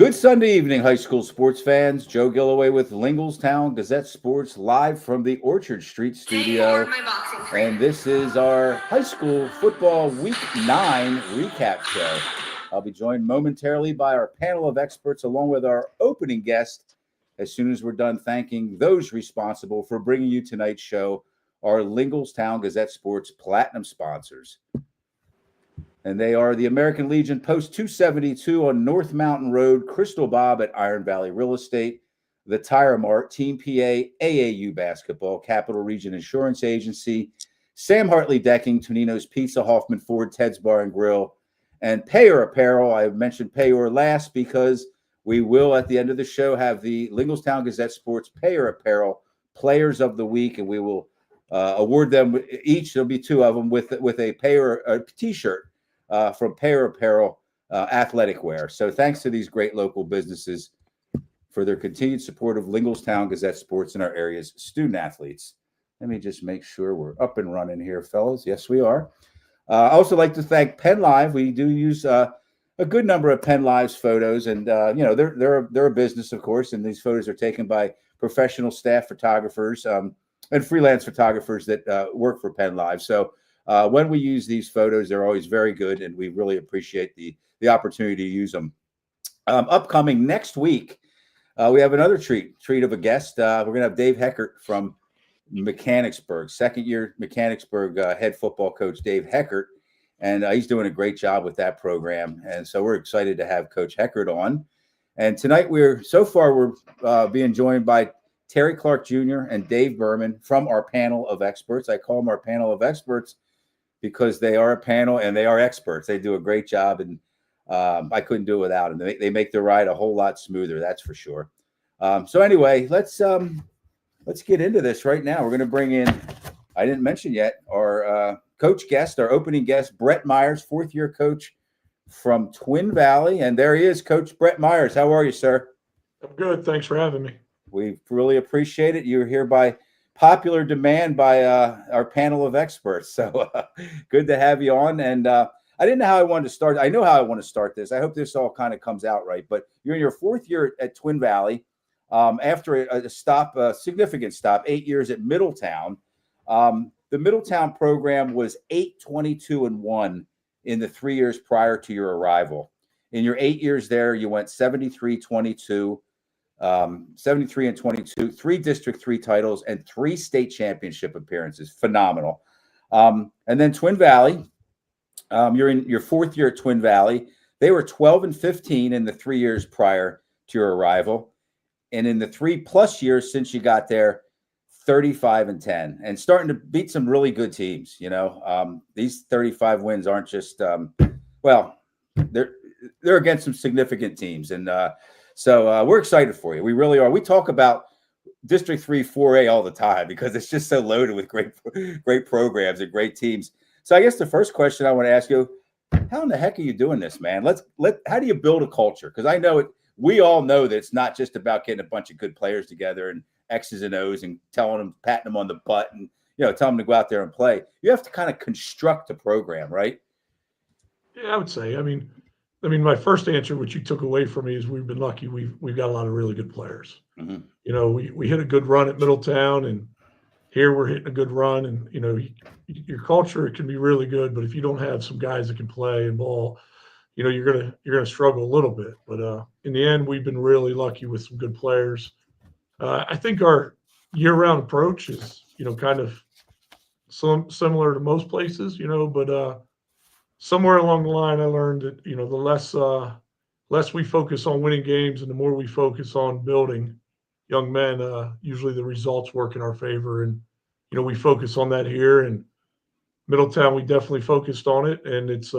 Good Sunday evening, high school sports fans. Joe Gilloway with Lingelstown Gazette Sports live from the Orchard Street studio. And this is our high school football week 9 recap show. I'll be joined momentarily by our panel of experts along with our opening guest as soon as we're done thanking those responsible for bringing you tonight's show, our Lingelstown Gazette Sports Platinum sponsors. And they are the American Legion Post 272 on North Mountain Road, Crystal Bob at Iron Valley Real Estate, the Tire Mart, Team PA, AAU Basketball, Capital Region Insurance Agency, Sam Hartley Decking, Tonino's Pizza, Hoffman Ford, Ted's Bar and Grill, and Payor Apparel. I mentioned Payor last because we will, at the end of the show, have the Lingelstown Gazette Sports Payor Apparel Players of the Week, and we will award them each. There'll be two of them with a Payor T-shirt. From Payor Apparel Athletic Wear. So thanks to these great local businesses for their continued support of Lingelstown Gazette Sports and our area's student athletes. Let me just make sure we're up and running here, fellas. Yes, we are. I also like to thank Penn Live. We do use a good number of Penn Live's photos, and they're a business, of course, and these photos are taken by professional staff photographers and freelance photographers that work for Penn Live. So when we use these photos, they're always very good, and we really appreciate the opportunity to use them. Upcoming next week, we have another treat of a guest. We're going to have Dave Heckert from Mechanicsburg, second-year Mechanicsburg head football coach Dave Heckert, and he's doing a great job with that program. And so we're excited to have Coach Heckert on. And tonight we're being joined by Terry Clark Jr. and Dave Berman from our panel of experts. I call them our panel of experts because they are a panel and they are experts. They do a great job, and I couldn't do it without them. They make the ride a whole lot smoother, that's for sure. So anyway, let's get into this right now. We're going to bring in, I didn't mention yet, our coach guest, our opening guest, Brett Myers, fourth-year coach from Twin Valley. And there he is, Coach Brett Myers. How are you, sir? I'm good. Thanks for having me. We really appreciate it. You're here by popular demand by our panel of experts. So good to have you on. And I didn't know how I wanted to start. I know how I want to start this. I hope this all kind of comes out right. But you're in your fourth year at Twin Valley after a significant stop, 8 years at Middletown. The Middletown program was 8-22-1 in the 3 years prior to your arrival. In your 8 years there, you went 73-22. 73-22, 3 District 3 titles, and 3 state championship appearances. Phenomenal. And then Twin Valley, you're in your fourth year at Twin Valley. They were 12-15 in the 3 years prior to your arrival. And in the 3+ years since you got there, 35-10, and starting to beat some really good teams. These 35 wins aren't just, they're against some significant teams. And, So we're excited for you. We really are. We talk about District 3, 4A all the time because it's just so loaded with great programs and great teams. So I guess the first question I want to ask you, how in the heck are you doing this, man? How do you build a culture? Because I know we all know that it's not just about getting a bunch of good players together and X's and O's and patting them on the butt and telling them to go out there and play. You have to kind of construct a program, right? Yeah, I would say. I mean, my first answer, which you took away from me, is we've been lucky. We've got a lot of really good players. Mm-hmm. We hit a good run at Middletown, and here we're hitting a good run. And your culture, it can be really good, but if you don't have some guys that can play and ball, you're gonna struggle a little bit. But in the end, we've been really lucky with some good players. I think our year-round approach is kind of similar to most places, but. Somewhere along the line, I learned that, the less we focus on winning games and the more we focus on building young men, usually the results work in our favor. And, we focus on that here. And Middletown, we definitely focused on it. And it's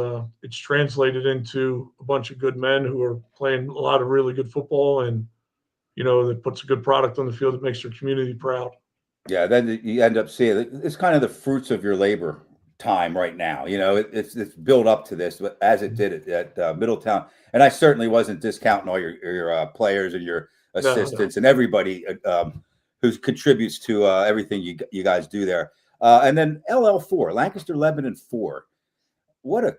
translated into a bunch of good men who are playing a lot of really good football and, that puts a good product on the field that makes their community proud. Yeah, then you end up seeing it's kind of the fruits of your labor time right now. It's built up to this, but as it did at Middletown, and I certainly wasn't discounting all your players and your assistants and everybody who contributes to everything you guys do there. And then LL4, Lancaster Lebanon 4. What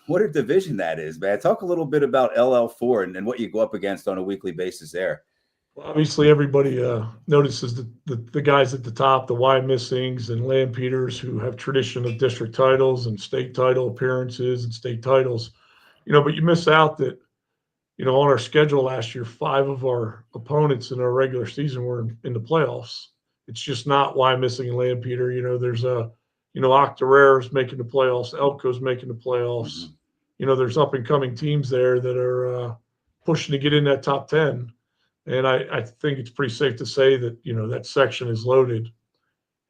what a division that is, man. Talk a little bit about LL4 and what you go up against on a weekly basis there. Obviously, everybody notices the guys at the top, the Wyomissings and Lampeter's, who have tradition of district titles and state title appearances and state titles. But you miss out that, on our schedule last year, 5 of our opponents in our regular season were in the playoffs. It's just not Wyomissing and Lampeter. There's Octorero's making the playoffs, Elko's making the playoffs. Mm-hmm. There's up and coming teams there that are pushing to get in that top 10. And I think it's pretty safe to say that, that section is loaded.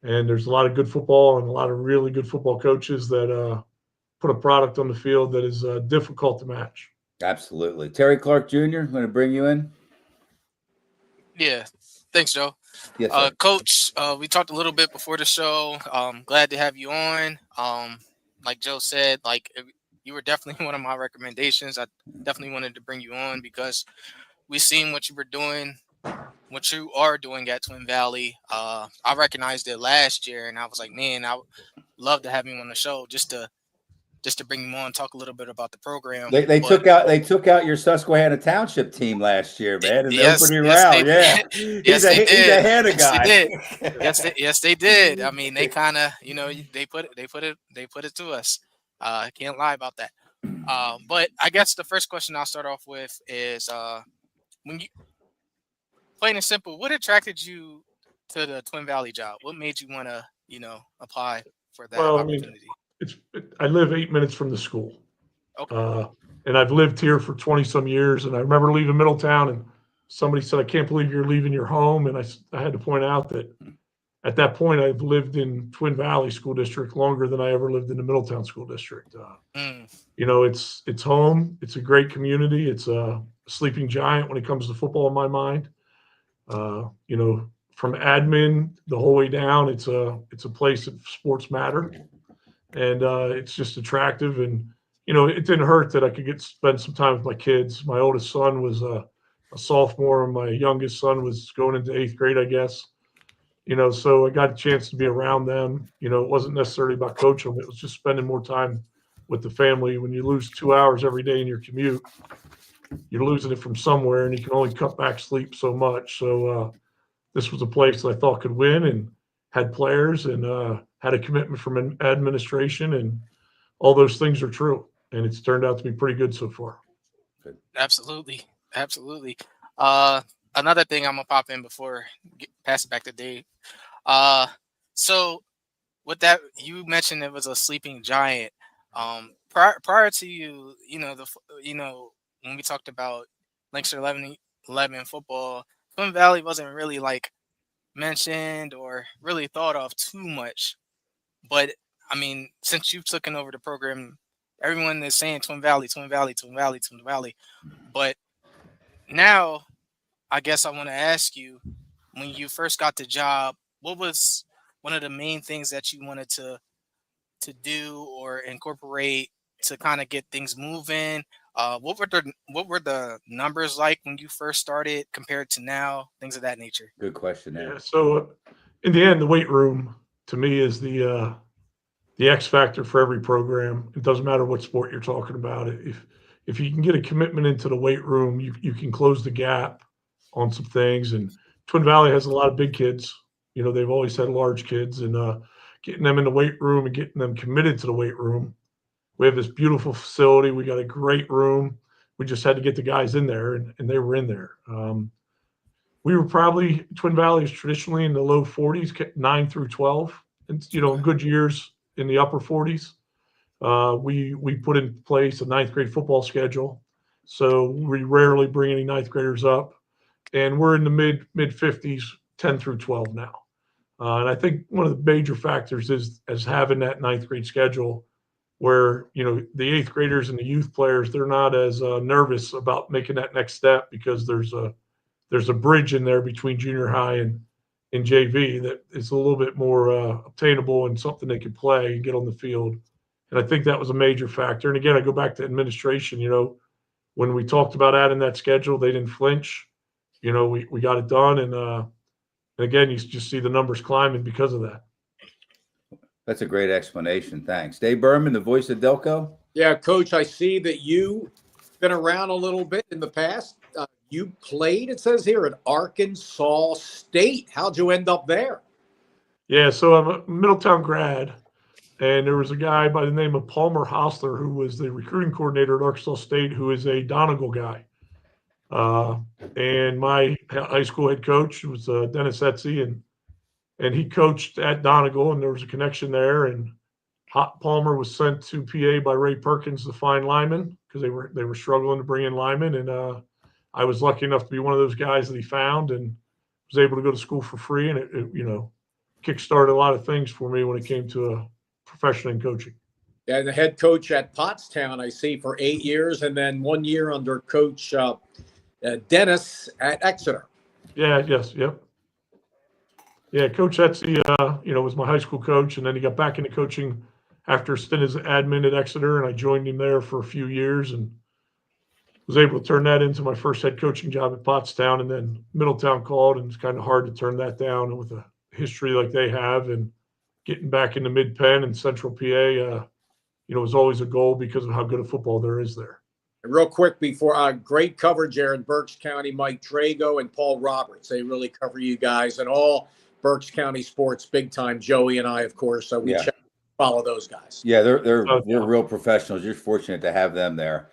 And there's a lot of good football and a lot of really good football coaches that put a product on the field that is difficult to match. Absolutely. Terry Clark Jr., I'm going to bring you in. Yeah. Thanks, Joe. Yes, Coach, we talked a little bit before the show. Glad to have you on. Like Joe said, you were definitely one of my recommendations. I definitely wanted to bring you on because we seen what you were doing, what you are doing at Twin Valley. I recognized it last year, and I was like, man, I would love to have you on the show just to bring him on, talk a little bit about the program. They took out your Susquehanna Township team last year, man, in the opening round. He's a Hannah guy. Yes, they did. I mean, they kind of, they put it to us. I can't lie about that. But I guess the first question I'll start off with is, when you, plain and simple, what attracted you to the Twin Valley job? What made you want to, apply for that opportunity? I live 8 minutes from the school. Okay. And I've lived here for 20 some years. And I remember leaving Middletown and somebody said, I can't believe you're leaving your home. And I had to point out that at that point, I've lived in Twin Valley School District longer than I ever lived in the Middletown School District. It's home. It's a great community. It's a sleeping giant when it comes to football in my mind. From admin the whole way down, it's a place that sports matter. And it's just attractive. And, it didn't hurt that I could spend some time with my kids. My oldest son was a sophomore and my youngest son was going into 8th grade, I guess. So I got a chance to be around them. It wasn't necessarily about coaching them. It was just spending more time with the family. When you lose 2 hours every day in your commute, you're losing it from somewhere, and you can only cut back sleep so much. So this was a place that I thought could win and had players and had a commitment from administration, and all those things are true. And it's turned out to be pretty good so far. Absolutely. Another thing I'm going to pop in before pass it back to Dave. So with that, you mentioned it was a sleeping giant. Prior to you, when we talked about Lancaster 11 football, Twin Valley wasn't really mentioned or really thought of too much. But I mean, since you've taken over the program, everyone is saying Twin Valley. But now, I guess I want to ask you, when you first got the job, what was one of the main things that you wanted to do or incorporate to kind of get things moving? What were the numbers like when you first started compared to now? Things of that nature. Good question. Yeah. So in the end, the weight room to me is the X factor for every program. It doesn't matter what sport you're talking about. If you can get a commitment into the weight room, you can close the gap on some things. And Twin Valley has a lot of big kids. They've always had large kids, and getting them in the weight room and getting them committed to the weight room. We have this beautiful facility. We got a great room. We just had to get the guys in there, and they were in there. We were probably, Twin Valley is traditionally in the low 40s, 9 through 12, and in good years in the upper 40s. We put in place a 9th grade football schedule, so we rarely bring any 9th graders up, and we're in the mid 50s, 10 through 12 now. And I think one of the major factors is having that 9th grade schedule, where the 8th graders and the youth players, they're not as nervous about making that next step, because there's a bridge in there between junior high and JV that is a little bit more obtainable and something they can play and get on the field. And I think that was a major factor. And again, I go back to administration. When we talked about adding that schedule, they didn't flinch. We got it done, and again, you just see the numbers climbing because of that. That's a great explanation. Thanks. Dave Berman, the voice of Delco. Yeah, Coach, I see that you've been around a little bit in the past. You played, it says here, at Arkansas State. How'd you end up there? Yeah, so I'm a Middletown grad, and there was a guy by the name of Palmer Hostler who was the recruiting coordinator at Arkansas State, who is a Donegal guy. And my high school head coach was Dennis Etsy, and he coached at Donegal, and there was a connection there. And Palmer was sent to PA by Ray Perkins to find linemen because they were struggling to bring in linemen, and I was lucky enough to be one of those guys that he found, and was able to go to school for free, and it kickstarted a lot of things for me when it came to a profession in coaching. Yeah, and the head coach at Pottstown, I see, for 8 years, and then 1 year under Coach Dennis at Exeter. Yeah, yes, yep. Yeah, Coach Etsy, was my high school coach, and then he got back into coaching after a stint as admin at Exeter, and I joined him there for a few years and was able to turn that into my first head coaching job at Pottstown, and then Middletown called, and it's kind of hard to turn that down with a history like they have, and getting back into Mid-Penn and Central PA, was always a goal because of how good a football there is there. And real quick before, great coverage there in Berks County, Mike Drago and Paul Roberts. They really cover you guys and all Berks County sports big time. Joey and I, of course, so we follow those guys. Yeah, they're real professionals. You're fortunate to have them there.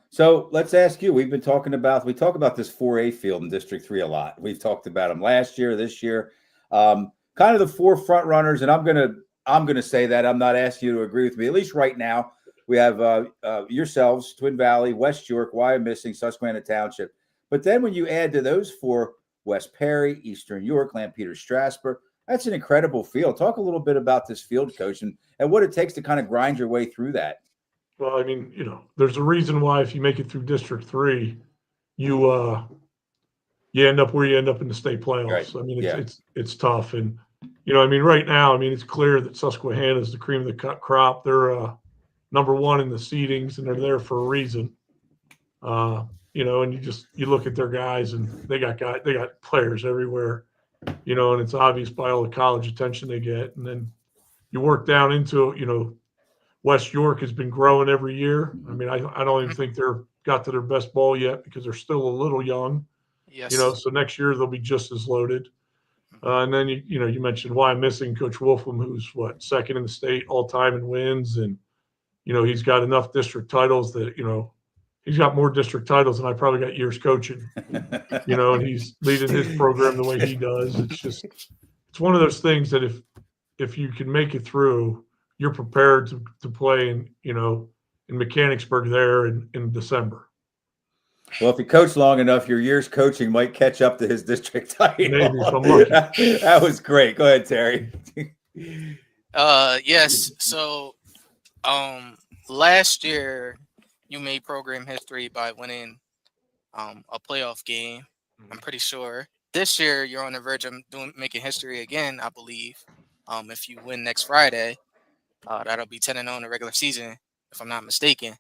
So let's ask you. We talk about this 4A field in District 3 a lot. We've talked about them last year, this year. Kind of the four front runners, and I'm gonna say that I'm not asking you to agree with me. At least right now, we have yourselves, Twin Valley, West York, Wyomissing, Susquehanna Township. But then when you add to those four, West Perry, Eastern York, Lampeter, Strasburg, that's an incredible field. Talk a little bit about this field, Coach, and what it takes to kind of grind your way through that. Well, I mean, there's a reason why if you make it through District 3, you end up where you end up in the state playoffs. Right. I mean, it's tough, and right now, it's clear that Susquehanna is the cream of the crop. They're number one in the seedings, and they're there for a reason. And you look at their guys, and they got players everywhere, and it's obvious by all the college attention they get. And then you work down into, West York has been growing every year. I mean, I don't even think they're got to their best ball yet because they're still a little young. Yes. So next year they'll be just as loaded. And then you mentioned Wyomissing, Coach Wolfram, who's second in the state all time in wins, and he's got enough district titles that he's got more district titles than I probably got years coaching. And he's leading his program the way he does. It's one of those things that if you can make it through, you're prepared to play in Mechanicsburg there in December. Well, if you coach long enough, your years coaching might catch up to his district title. Maybe if I'm lucky. That was great. Go ahead, Terry. Yes. So, last year you made program history by winning a playoff game. I'm pretty sure. This year you're on the verge of making history again, I believe. If you win next Friday, that'll be 10-0 in the regular season, if I'm not mistaken.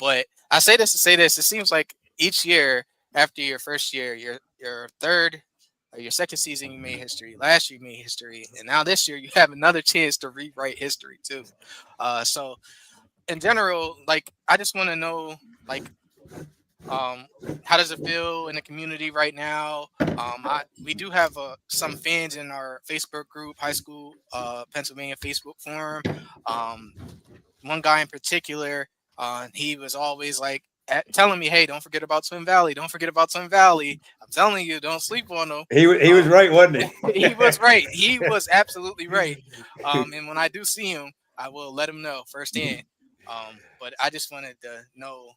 But I say this to say this. It seems like each year after your first year, your third or your second season, you made history. Last year you made history, and now this year you have another chance to rewrite history too. So in general, I just want to know, how does it feel in the community right now? We do have some fans in our Facebook group, High School Pennsylvania Facebook forum. One guy in particular, he was always telling me, "Hey, don't forget about Twin Valley. Don't forget about Twin Valley. I'm telling you, don't sleep on them." He was right, wasn't he? He was right. He was absolutely right. And when I do see him, I will let him know firsthand. But I just wanted to know,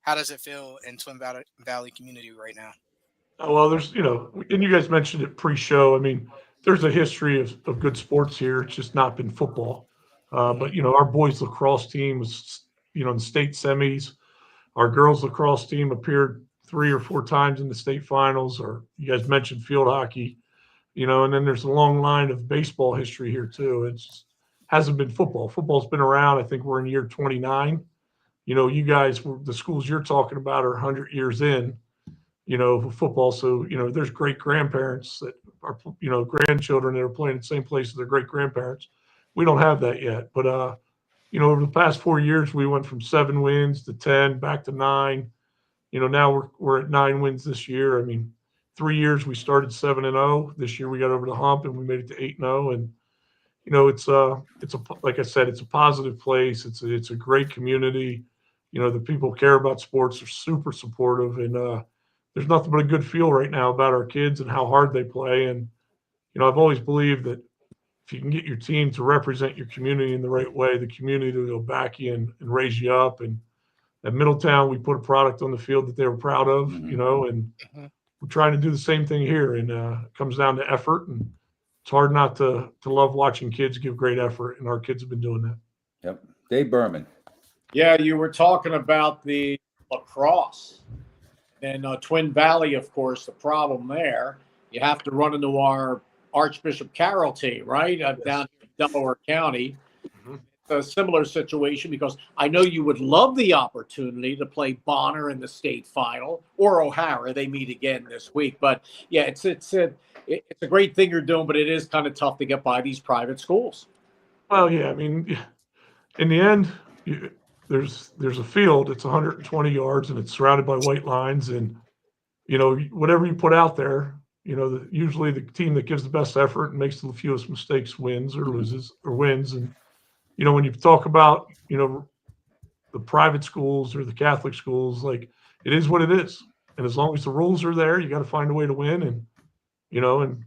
how does it feel in Twin Valley community right now? Well, there's, and you guys mentioned it pre-show. I mean, there's a history of good sports here. It's just not been football. But, our boys lacrosse team was, in the state semis. Our girls lacrosse team appeared 3 or 4 times in the state finals, or you guys mentioned field hockey, and then there's a long line of baseball history here too. It's hasn't been football. Football's been around. I think we're in year 29. You guys, the schools you're talking about are 100 years in, for football. So, there's great grandparents that are, grandchildren that are playing in the same place as their great grandparents. We don't have that yet, but over the past 4 years, we went from 7 wins to 10, back to 9. Now we're at 9 wins this year. I mean, 3 years we started 7-0. This year we got over the hump and we made it to 8-0. And it's like I said, it's a positive place. It's a great community. The people care about sports are super supportive, and there's nothing but a good feel right now about our kids and how hard they play. And I've always believed that if you can get your team to represent your community in the right way, the community will back you and raise you up. And at Middletown, we put a product on the field that they were proud of, and we're trying to do the same thing here. And it comes down to effort, and it's hard not to love watching kids give great effort, and our kids have been doing that. Yep. Dave Berman. Yeah, you were talking about the lacrosse and Twin Valley, of course. The problem there, you have to run into our Archbishop Carroll team, right? Yes. Down in Delaware County. A similar situation, because I know you would love the opportunity to play Bonner in the state final, or O'Hara. They meet again this week. But yeah, it's a great thing you're doing, but it is kind of tough to get by these private schools. Well, yeah, I mean, in the end, there's a field. It's 120 yards, and it's surrounded by white lines. And whatever you put out there, usually the team that gives the best effort and makes the fewest mistakes wins or loses or wins. And when you talk about, the private schools or the Catholic schools, like, it is what it is. And as long as the rules are there, you got to find a way to win. And, and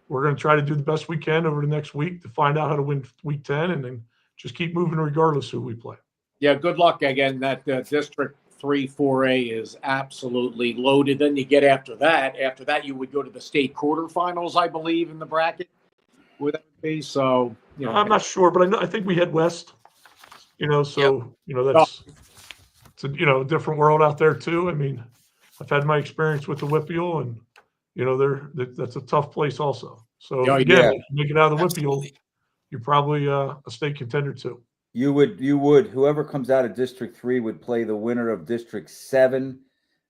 we're going to try to do the best we can over the next week to find out how to win week 10, and then just keep moving regardless who we play. Yeah, good luck again. That District 3 4A is absolutely loaded. Then you get after that. After that, you would go to the state quarterfinals, I believe, in the bracket. Would that be so? I'm not sure, but I think we head west. So that's it's a different world out there too. I mean, I've had my experience with the Whippeal, and that's a tough place also. So if you make it out of the Whippeal, you're probably a state contender too. You would. Whoever comes out of District 3 would play the winner of District 7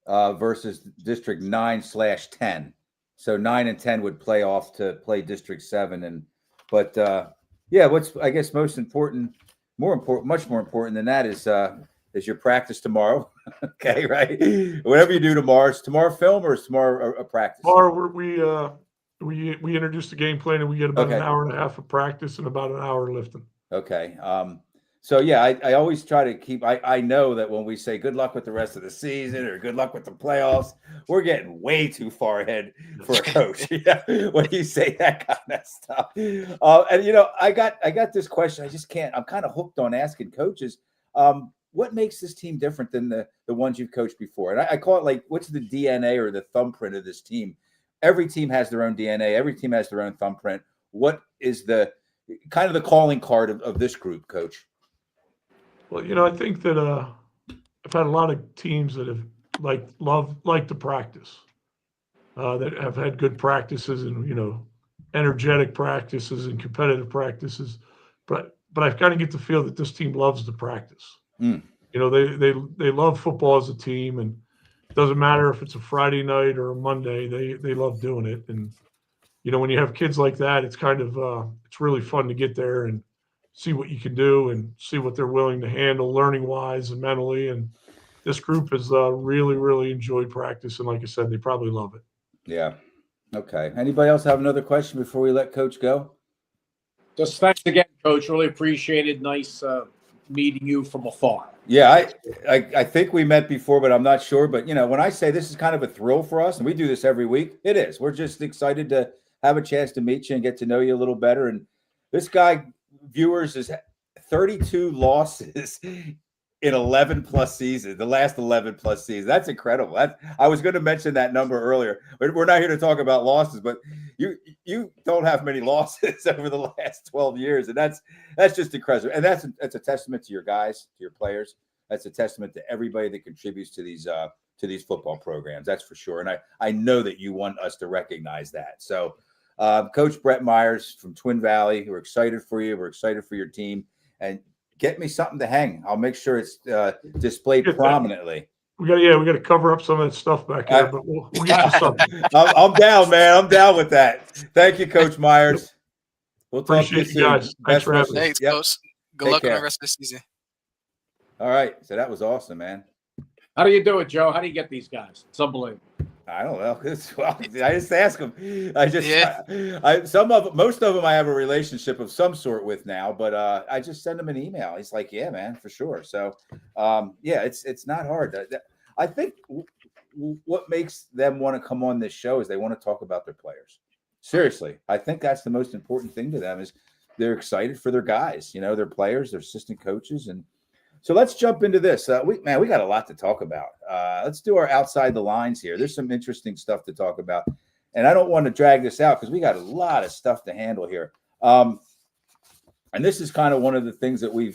versus District 9/10. So 9 and 10 would play off to play District 7. But what's, I guess, much more important than that is your practice tomorrow. Okay, right? Whatever you do tomorrow, is tomorrow film or is tomorrow a practice? Tomorrow we introduce the game plan, and we get about an hour and a half of practice and about an hour of lifting. Okay. So yeah, I always try to keep. I know that when we say good luck with the rest of the season or good luck with the playoffs, we're getting way too far ahead for a coach. When you say that kind of stuff, and I got this question. I just can't. I'm kind of hooked on asking coaches. What makes this team different than the ones you've coached before? And I call it, like, what's the DNA or the thumbprint of this team? Every team has their own DNA. Every team has their own thumbprint. What is the kind of the calling card of this group, Coach? Well, I think that I've had a lot of teams that have like to practice, that have had good practices and energetic practices and competitive practices, but I kind of get the feel that this team loves to practice. They love football as a team, and it doesn't matter if it's a Friday night or a Monday. They love doing it, and when you have kids like that, it's kind of it's really fun to get there and see what you can do and see what they're willing to handle learning wise and mentally. And this group has really, really enjoyed practice. And like I said, they probably love it. Yeah. Okay. Anybody else have another question before we let Coach go? Just thanks again, Coach. Really appreciate it. Nice meeting you from afar. Yeah, I think we met before, but I'm not sure. But, when I say this is kind of a thrill for us, and we do this every week, it is. We're just excited to have a chance to meet you and get to know you a little better. And this guy, viewers, is 32 losses in 11 plus seasons, the last 11 plus seasons. That's incredible. I was going to mention that number earlier, but we're not here to talk about losses, but you don't have many losses over the last 12 years. And that's just incredible. And that's a testament to your guys, to your players. That's a testament to everybody that contributes to these football programs. That's for sure. And I know that you want us to recognize that. So, Coach Brett Myers from Twin Valley, we're excited for you. We're excited for your team. And get me something to hang. I'll make sure it's displayed prominently. We got to cover up some of that stuff back there, but we'll get you something. I'm down, man. I'm down with that. Thank you, Coach Myers. We'll talk to you soon. Guys. Thanks for having me. Thanks, Coach. Good Take luck on care. the rest of the season. All right. So that was awesome, man. How do you do it, Joe? How do you get these guys? It's unbelievable. I don't know. Well, I just ask them. Most of them I have a relationship of some sort with now, but I just send him an email. He's like, yeah, man, for sure. So, yeah, it's not hard. I think what makes them want to come on this show is they want to talk about their players. Seriously, I think that's the most important thing to them is they're excited for their guys, their players, their assistant coaches. And so let's jump into this. We got a lot to talk about. Let's do our outside the lines here. There's some interesting stuff to talk about. And I don't want to drag this out because we got a lot of stuff to handle here. And this is kind of one of the things that we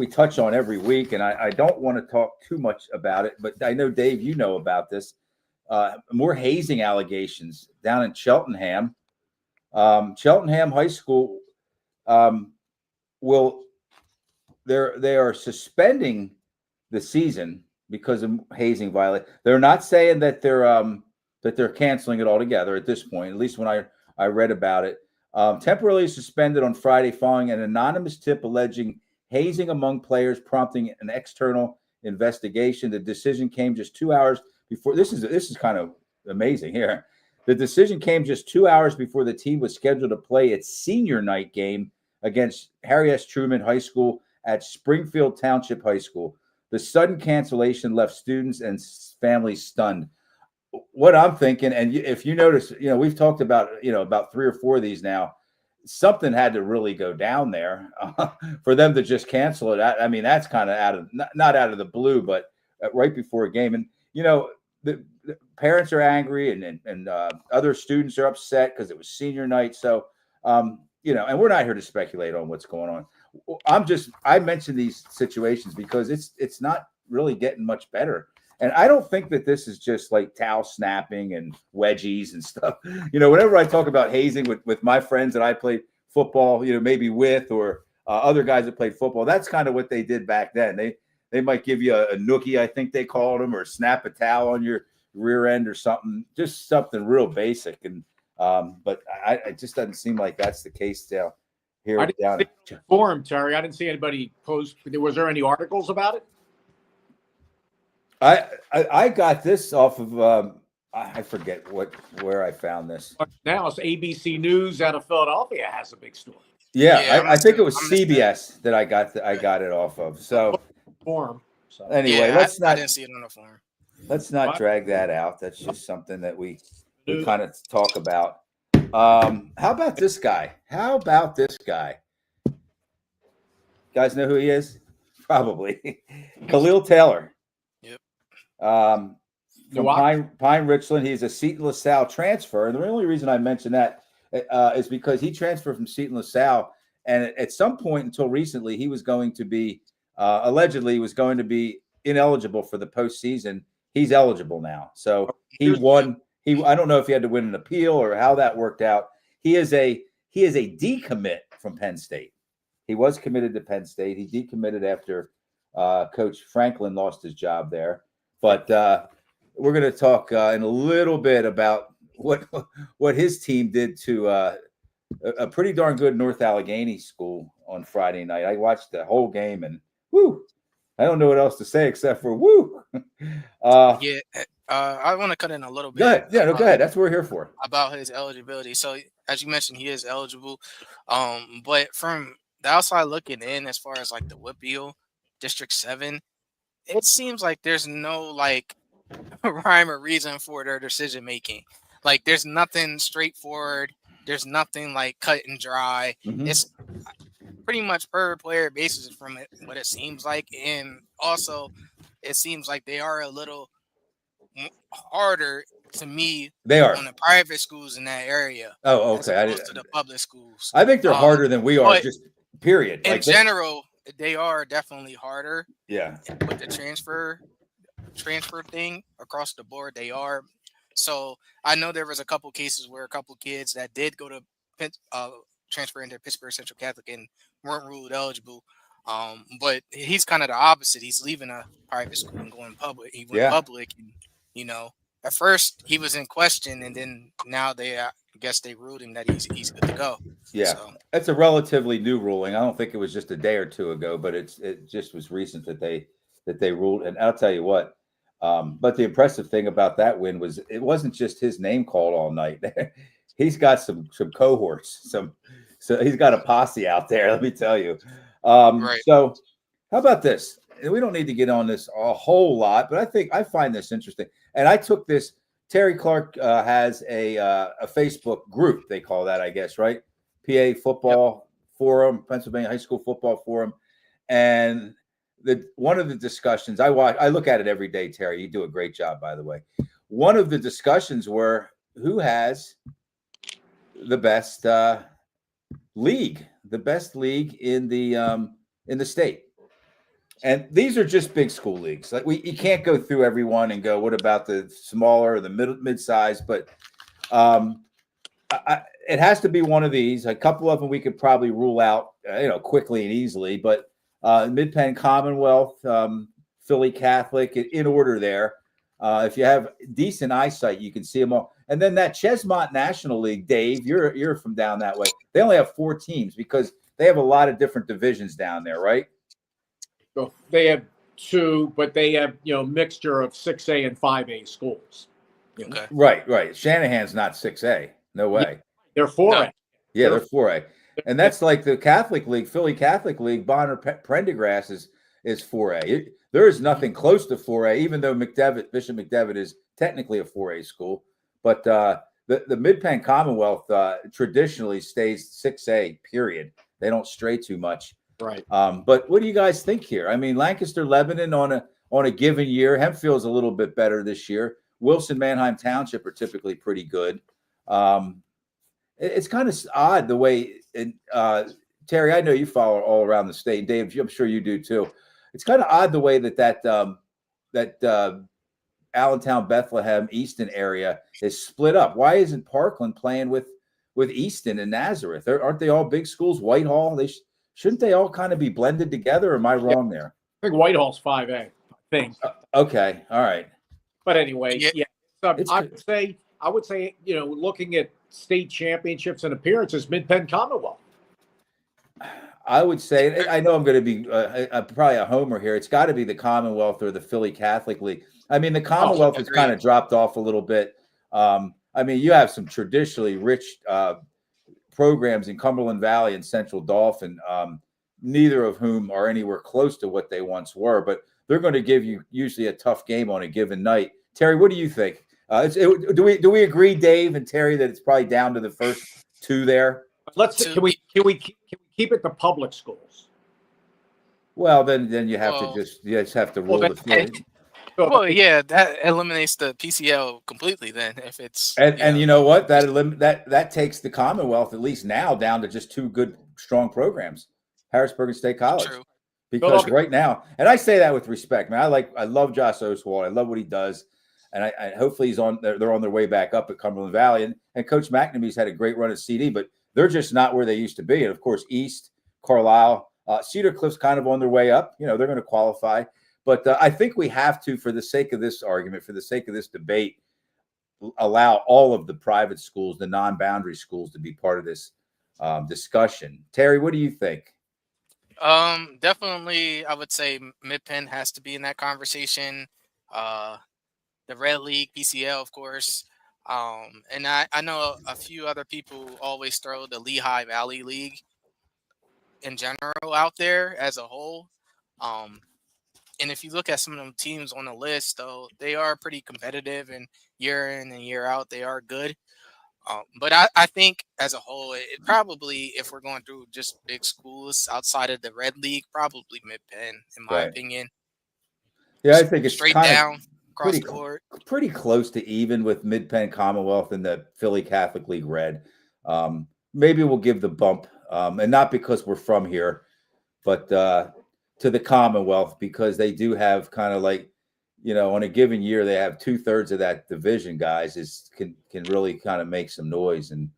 touch on every week. And I don't want to talk too much about it, but I know, Dave, you know about this. More hazing allegations down in Cheltenham. Cheltenham High School they are suspending the season because of hazing violation. They're not saying that they're canceling it altogether at this point. At least when I read about it, temporarily suspended on Friday following an anonymous tip alleging hazing among players, prompting an external investigation. The decision came just 2 hours before. This is kind of amazing here. The decision came just 2 hours before the team was scheduled to play its senior night game against Harry S. Truman High School at Springfield Township High School. The sudden cancellation left students and families stunned. What I'm thinking, and if you notice, we've talked about, about 3 or 4 of these now, something had to really go down there for them to just cancel it. I mean, that's kind of not out of the blue, but right before a game. And, the parents are angry and other students are upset because it was senior night. So, and we're not here to speculate on what's going on. I mentioned these situations because it's not really getting much better. And I don't think that this is just like towel snapping and wedgies and stuff. Whenever I talk about hazing with my friends that I played football, maybe with, or other guys that played football, that's kind of what they did back then. They might give you a nookie, I think they called them, or snap a towel on your rear end or something, just something real basic. And but it just doesn't seem like that's the case down here. Forum, Terry. I didn't see anybody post. Was there any articles about it? I got this off of I forget where I found this. Now it's ABC News out of Philadelphia has a big story. Yeah, I think it was CBS that I got it off of. So Forum. So. Anyway, I didn't see it on the forum. Let's not drag that out. That's just something that we kind of talk about. How about this guy? Guys know who he is? Probably. Khalil Taylor. Yep. From Pine Richland. He's a Seton LaSalle transfer. And the only reason I mention that is because he transferred from Seton LaSalle. And at some point until recently, he was going to be, allegedly was going to be ineligible for the postseason. He's eligible now. So he won. I don't know if he had to win an appeal or how that worked out. He is a decommit from Penn State. He was committed to Penn State. He decommitted after Coach Franklin lost his job there. But we're going to talk in a little bit about what his team did to a pretty darn good North Allegheny school on Friday night. I watched the whole game and whoo, I don't know what else to say except for woo. I want to cut in a little bit. Go ahead. That's what we're here for. About his eligibility. So, as you mentioned, he is eligible. But from the outside looking in, as far as like the WPIAL District 7, it seems like there's no like rhyme or reason for their decision making. Like, there's nothing straightforward. There's nothing like cut and dry. Mm-hmm. It's pretty much per player basis from what it seems like. And also, it seems like they are a little harder to me. They are on the private schools in that area. Oh, okay. As opposed to the public schools. I think they're harder than we are. Just period. In general, they are definitely harder. Yeah. With the transfer thing across the board, they are. So I know there was a couple cases where a couple kids that did go to transfer into Pittsburgh Central Catholic and weren't ruled eligible. But he's kind of the opposite. He's leaving a private school and going public. He went public, and at first he was in question, and then now I guess they ruled him that he's good to go. Yeah, So that's a relatively new ruling. I don't think it was just a day or two ago, but it just was recent that they ruled. And I'll tell you what. But the impressive thing about that win was it wasn't just his name called all night. He's got some cohorts, so he's got a posse out there. Let me tell you. right. So how about this? And we don't need to get on this a whole lot, but I find this interesting. And I took this. Terry Clark has a Facebook group. They call that, I guess, right? PA Football Forum, Pennsylvania High School Football Forum, and one of the discussions I look at it every day. Terry, you do a great job, by the way. One of the discussions were who has the best league in the state. And these are just big school leagues. Like you can't go through every one and go, what about the smaller or the mid-size? But it has to be one of these. A couple of them we could probably rule out, quickly and easily. But Mid-Penn Commonwealth, Philly Catholic, in order there. If you have decent eyesight, you can see them all. And then that Chesmont National League, Dave, you're from down that way. They only have 4 teams because they have a lot of different divisions down there, right? So they have 2, but they have mixture of 6A and 5A schools. Okay. Right. Shanahan's not 6A. No way. They're 4A. No. Yeah, they're 4A. And that's like the Catholic League, Philly Catholic League, Bonner Prendergrass is 4A. There is nothing close to 4A, even though Bishop McDevitt is technically a 4A school. But the Mid-Penn Commonwealth traditionally stays 6A, period. They don't stray too much. Right. But what do you guys think here? I mean, Lancaster, Lebanon on a given year, Hempfield's a little bit better this year. Wilson, Manheim Township are typically pretty good. It's kind of odd the way, Terry, I know you follow all around the state. Dave, I'm sure you do too. It's kind of odd the way that Allentown, Bethlehem, Easton area is split up. Why isn't Parkland playing with Easton and Nazareth? Aren't they all big schools? Whitehall, shouldn't they all kind of be blended together? Or am I wrong there? I think Whitehall's 5A. I think. Okay, all right. But anyway, Yeah. I would say, looking at state championships and appearances, Mid-Penn Commonwealth. I would say, I know I'm going to be probably a homer here. It's got to be the Commonwealth or the Philly Catholic League. I mean, the Commonwealth has kind of dropped off a little bit. I mean, you have some traditionally rich programs in Cumberland Valley and Central Dauphin, neither of whom are anywhere close to what they once were, but they're going to give you usually a tough game on a given night. Terry, what do you think? Do we agree, Dave and Terry, that it's probably down to the first 2 there? Can we keep it to public schools? Well, then you have to just have to rule the field. Well, yeah, that eliminates the PCL completely. Then, if it's and you know what, that takes the Commonwealth at least now down to just 2 good, strong programs, Harrisburg and State College. True. Because right now, and I say that with respect, man. I love Josh Oswald. I love what he does, and I hopefully they're on their way back up at Cumberland Valley. And Coach McNamee's had a great run at CD, but they're just not where they used to be. And of course, East, Carlisle, Cedar Cliff's kind of on their way up. They're going to qualify. But I think we have to, for the sake of this argument, for the sake of this debate, allow all of the private schools, the non-boundary schools, to be part of this discussion. Terry, what do you think? Definitely, I would say Mid-Penn has to be in that conversation. The Red League, PCL, of course. And I know a few other people always throw the Lehigh Valley League in general out there as a whole. And if you look at some of them teams on the list, though, they are pretty competitive, and year in and year out, they are good. But I think as a whole, it probably, if we're going through just big schools outside of the Red League, probably Mid-Penn, in my opinion. Yeah, I think it's straight down across the board. Pretty close to even with Mid-Penn Commonwealth and the Philly Catholic League Red. Maybe we'll give the bump, and not because we're from here, but to the Commonwealth, because they do have kind of like, on a given year, they have 2/3 of that division guys can really kind of make some noise. And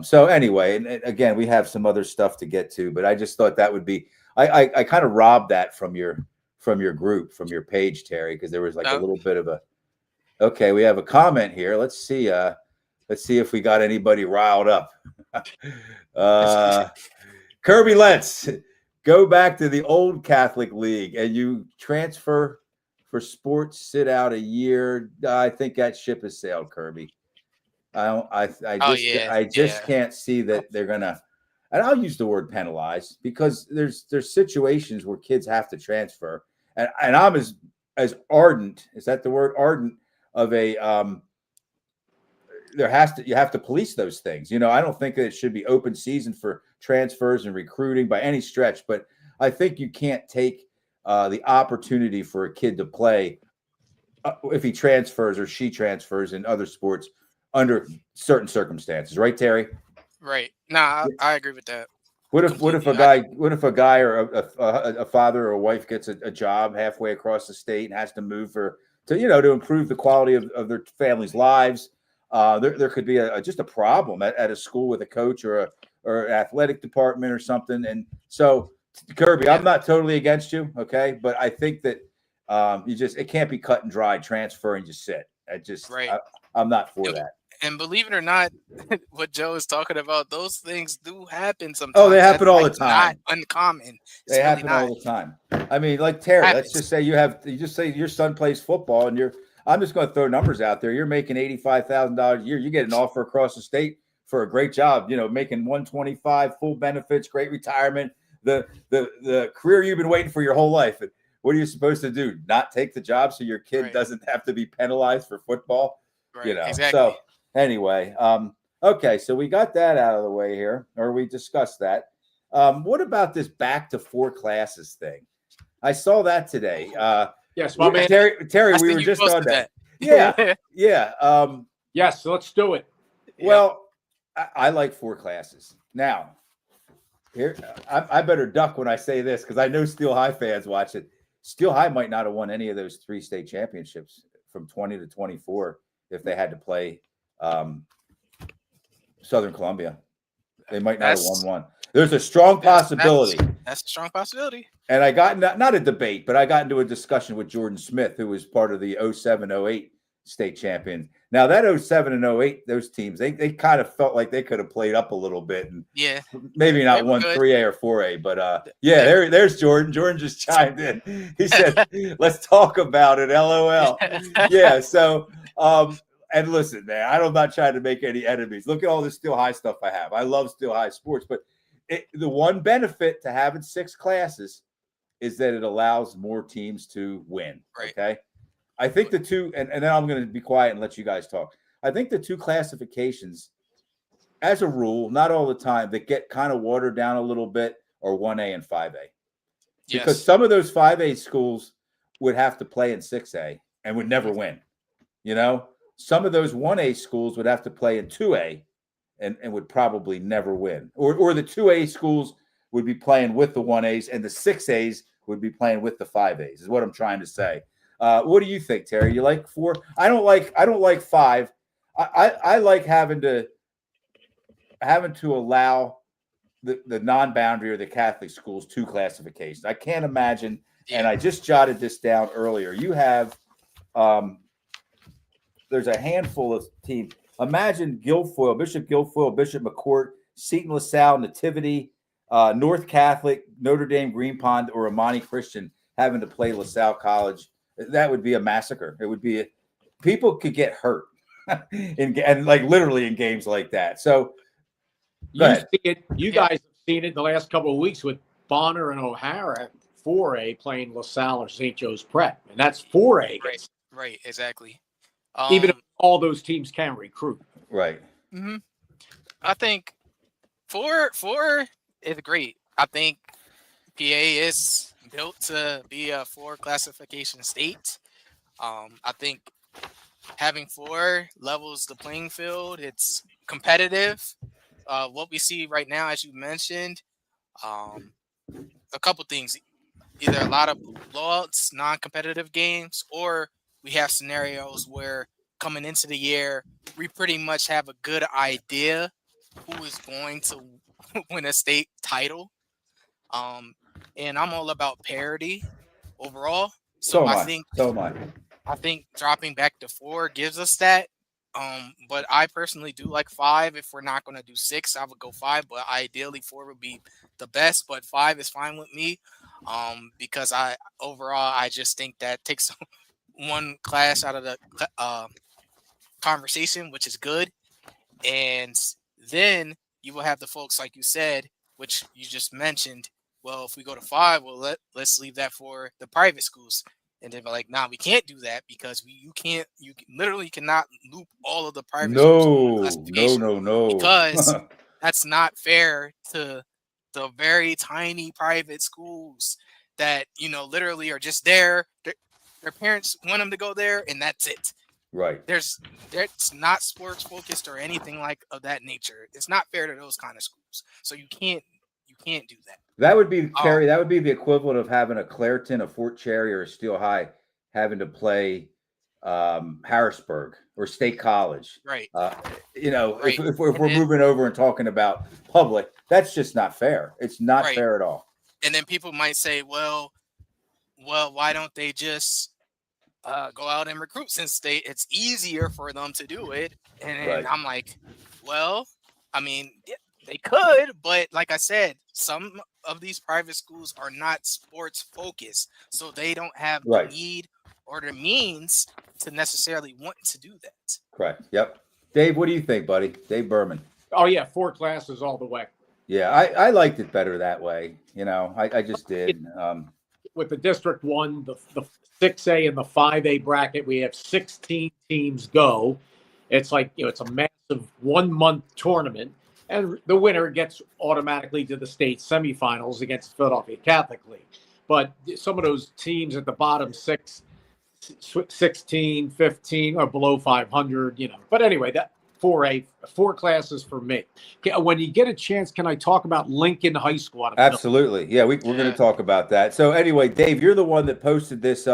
so anyway, and again, we have some other stuff to get to, but I just thought that would be, I kind of robbed that from your group, from your page, Terry, because there was like a little bit of okay, we have a comment here. Let's see. Let's see if we got anybody riled up. Kirby Lentz, go back to the old Catholic League and you transfer for sports, sit out a year. I think that ship has sailed, Kirby. I just can't see that they're gonna. And I'll use the word penalize because there's situations where kids have to transfer, and I'm as ardent, is that the word, ardent, of a you have to police those things. I don't think that it should be open season for transfers and recruiting by any stretch, but I think you can't take the opportunity for a kid to play if he transfers or she transfers in other sports under certain circumstances, right, Terry? Right. Nah, I agree with that. What if a guy or a father or a wife gets a job halfway across the state and has to move to improve the quality of their family's lives? There could be just a problem at a school with a coach or athletic department or something. And so, Kirby, I'm not totally against you, okay, but I think that it can't be cut and dry, transfer and just sit. I'm not for that. And believe it or not, what Joe is talking about, those things do happen sometimes. Oh, they happen all the time. Not uncommon. They happen all the time. I mean, like Terry, let's just say you just say your son plays football and I'm just going to throw numbers out there. You're making $85,000 a year. You get an offer across the state for a great job, making $125, full benefits, great retirement, the career you've been waiting for your whole life. And what are you supposed to do? Not take the job so your kid doesn't have to be penalized for football? Right. Exactly. So anyway, okay, so we got that out of the way here, or we discussed that. What about this back to 4 classes thing? I saw that today. Yes, my man. Terry, we were just on that. Yeah. Yes, so let's do it. Well, I like 4 classes. Now, here I better duck when I say this because I know Steel High fans watch it. Steel High might not have won any of those 3 state championships from 20 to 24 if they had to play Southern Columbia. They might not have won one. There's a strong possibility. That's a strong possibility. And I got not a debate, but I got into a discussion with Jordan Smith, who was part of the 07-08 state champion. Now that 07 and 08, those teams, they kind of felt like they could have played up a little bit and maybe not won 3A or 4A, but there's Jordan. Jordan just chimed in. He said, "Let's talk about it." LOL. Yeah. So, and listen, man, I'm not trying to make any enemies. Look at all this Steel High stuff I have. I love Steel High sports, but the one benefit to having 6 classes is that it allows more teams to win. Right. Okay. I think the 2, and then I'm going to be quiet and let you guys talk. I think the 2 classifications, as a rule, not all the time, that get kind of watered down a little bit are 1A and 5A. Because some of those 5A schools would have to play in 6A and would never win. Some of those 1A schools would have to play in 2A and would probably never win. Or the 2A schools would be playing with the 1As and the 6As would be playing with the 5As, is what I'm trying to say. What do you think, Terry? You like 4? I don't like 5. I like having to allow the non-boundary or the Catholic schools 2 classifications. I can't imagine, and I just jotted this down earlier. You have there's a handful of teams. Imagine Guilfoyle, Bishop McCourt, Seton LaSalle, Nativity, North Catholic, Notre Dame, Green Pond, or Amani Christian having to play LaSalle College. That would be a massacre. It would be people could get hurt and like literally in games like that. So you guys have seen it the last couple of weeks with Bonner and O'Hara, 4A playing LaSalle or St. Joe's Prep, and that's 4A. Right, exactly. Even if all those teams can recruit. Right. Mm-hmm. I think 4 is great. I think PA is built to be a 4 classification state. I think having 4 levels the playing field. It's competitive. What we see right now, as you mentioned, a couple things: either a lot of blowouts, non-competitive games, or we have scenarios where coming into the year, we pretty much have a good idea who is going to win a state title. And I'm all about parity overall. So I think dropping back to 4 gives us that. But I personally do like 5. If we're not going to do 6, I would go 5. But ideally, 4 would be the best. But 5 is fine with me, because I just think that takes one class out of the conversation, which is good. And then you will have the folks, like you said, which you just mentioned. Well, if we go to 5, well, let's leave that for the private schools. And they're like, nah, we can't do that because you literally cannot loop all of the private schools. No. Because that's not fair to the very tiny private schools that, literally are just there. Their parents want them to go there, and that's it. Right. It's not sports focused or anything like of that nature. It's not fair to those kind of schools. So you can't do that. That would be Kerry. That would be the equivalent of having a Clairton, a Fort Cherry, or a Steel High having to play Harrisburg or State College. Right. Right. If we're then, moving over and talking about public, that's just not fair. It's not fair at all. And then people might say, well, why don't they just go out and recruit, since it's easier for them to do it? And I'm like, well, I mean, they could, but like I said, some of these private schools are not sports focused, so they don't have the need or the means to necessarily want to do that. Correct. Yep. Dave, what do you think, buddy? Dave Berman. Oh yeah, 4 classes all the way. Yeah, I liked it better that way. I just did. With the District 1, the 6A and the 5A bracket, we have 16 teams go. It's like, it's a massive 1-month tournament, and the winner gets automatically to the state semifinals against Philadelphia Catholic League. But some of those teams at the bottom 16, 15 are below 500, But anyway, that 4 classes for me. When you get a chance, can I talk about Lincoln High School? Absolutely. Yeah, we're going to talk about that. So anyway, Dave, you're the one that posted this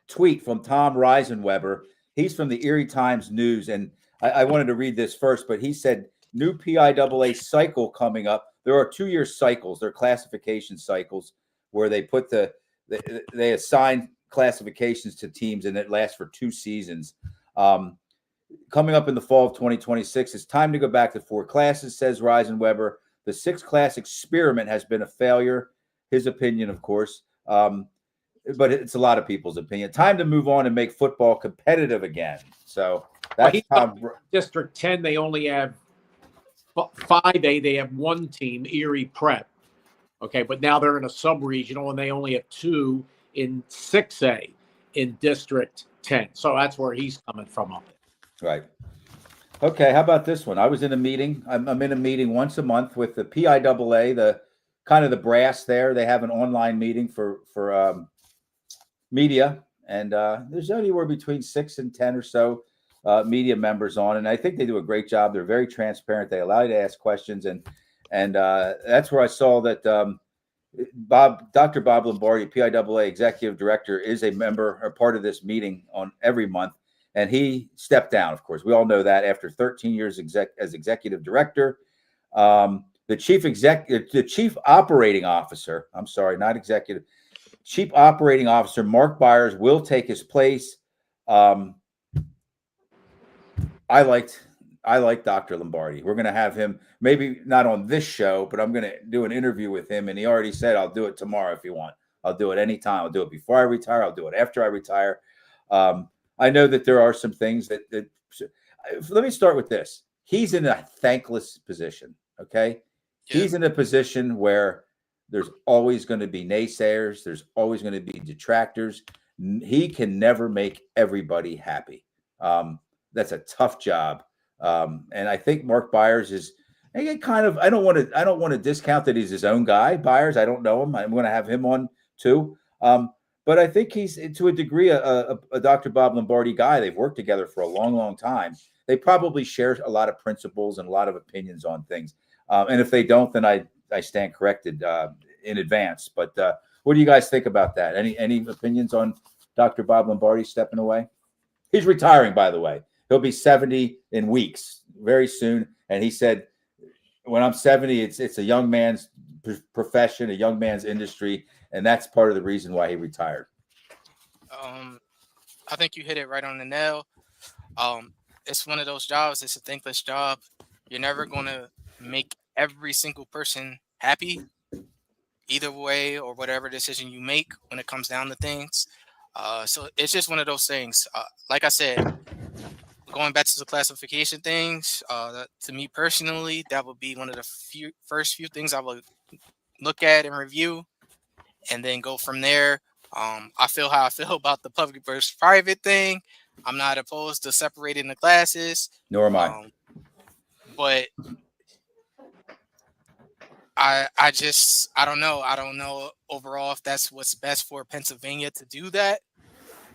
tweet from Tom Reisenweber. He's from the Erie Times News, and I wanted to read this first, but he said, new PIAA cycle coming up. There are 2-year cycles. They're classification cycles where they put they assign classifications to teams, and it lasts for 2 seasons. Coming up in the fall of 2026, it's time to go back to 4 classes, says Reisenweber. The 6-class experiment has been a failure. His opinion, of course, but it's a lot of people's opinion. Time to move on and make football competitive again. So that's District 10. They only have 5A. They have 1 team, Erie Prep. Okay, but now they're in a sub-regional, and they only have 2 in 6A in District 10. So that's where he's coming from up there. Right. Okay, how about this one? I was in a meeting. I'm in a meeting once a month with the PIAA, the kind of the brass there. They have an online meeting for media, and there's anywhere between 6 and 10 or so media members on, and I think they do a great job. They're very transparent. They allow you to ask questions, and that's where I saw that Dr. Bob Lombardi, PIAA executive director, is a member or part of this meeting on every month. And he stepped down, of course. We all know that after 13 years as executive director. The chief operating officer, chief operating officer, Mark Byers, will take his place. I like Dr. Lombardi. We're going to have him, maybe not on this show, but I'm going to do an interview with him. And he already said, I'll do it tomorrow if you want. I'll do it anytime. I'll do it before I retire. I'll do it after I retire. I know that there are some things that let me start with this. He's in a thankless position. Okay. Yeah. He's in a position where there's always going to be naysayers. There's always going to be detractors. He can never make everybody happy. That's a tough job. And I think Mark Byers is kind of, I don't want to discount that he's his own guy. Byers, I don't know him. I'm going to have him on too. But I think he's, to a degree, a Dr. Bob Lombardi guy. They've worked together for a long, long time. They probably share a lot of principles and a lot of opinions on things. And if they don't, then I stand corrected in advance. But what do you guys think about that? Any opinions on Dr. Bob Lombardi stepping away? He's retiring, by the way. He'll be 70 in weeks, very soon. And he said, when I'm 70, it's a young man's profession, a young man's industry. And that's part of the reason why he retired. I think you hit it right on the nail. it's one of those jobs. It's a thankless job. You're never gonna make every single person happy, either way or whatever decision you make when it comes down to things. So it's just one of those things. Like I said, going back to the classification things, to me personally, that would be one of the first few things I would look at and review, and then go from there. I feel how I feel about the public versus private thing. I'm not opposed to separating the classes. Nor am I. But I don't know. I don't know overall if that's what's best for Pennsylvania to do that.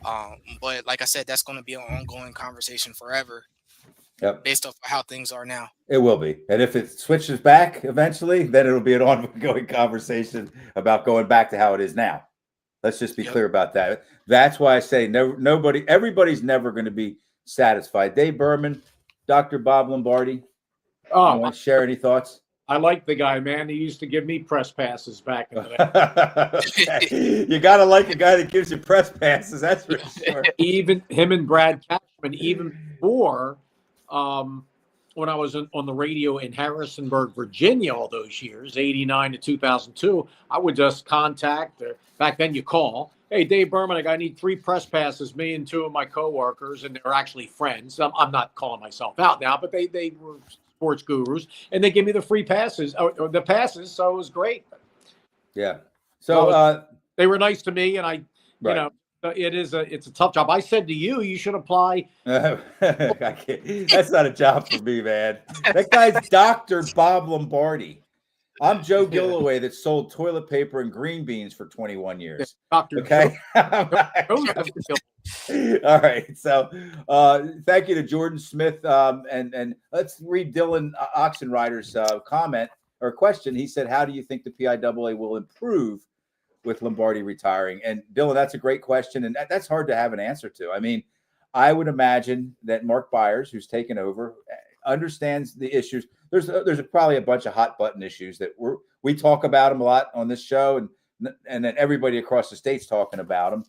But like I said, that's going to be an ongoing conversation forever. Yep. Based off of how things are now. It will be. And if it switches back eventually, then it'll be an ongoing conversation about going back to how it is now. Let's just be clear about that. That's why I say everybody's never going to be satisfied. Dave Berman, Dr. Bob Lombardi. Oh, you want to share any thoughts? I like the guy, man. He used to give me press passes back in the day. You got to like a guy that gives you press passes. That's for sure. Even him and Brad Cashman, even before when I was on the radio in Harrisonburg, Virginia, all those years, 89 to 2002, I would just contact, back then you call, hey, Dave Berman, I need 3 press passes, me and 2 of my coworkers, and they're actually friends. I'm not calling myself out now, but they were sports gurus, and they give me the free passes, or the passes, so it was great. Yeah. So they were nice to me, and right. You know, it's a tough job. I said to you, you should apply. That's not a job for me, man. That guy's Dr. Bob Lombardi. I'm Joe Gilloway that sold toilet paper and green beans for 21 years. Dr. Okay. All right. So thank you to Jordan Smith. And let's read Dylan Oxenrider's comment or question. He said, how do you think the PIAA will improve with Lombardi retiring? And Dylan, that's a great question. And that's hard to have an answer to. I mean, I would imagine that Mark Byers, who's taken over, understands the issues. There's probably a bunch of hot button issues that we talk about them a lot on this show, and then everybody across the state's talking about them.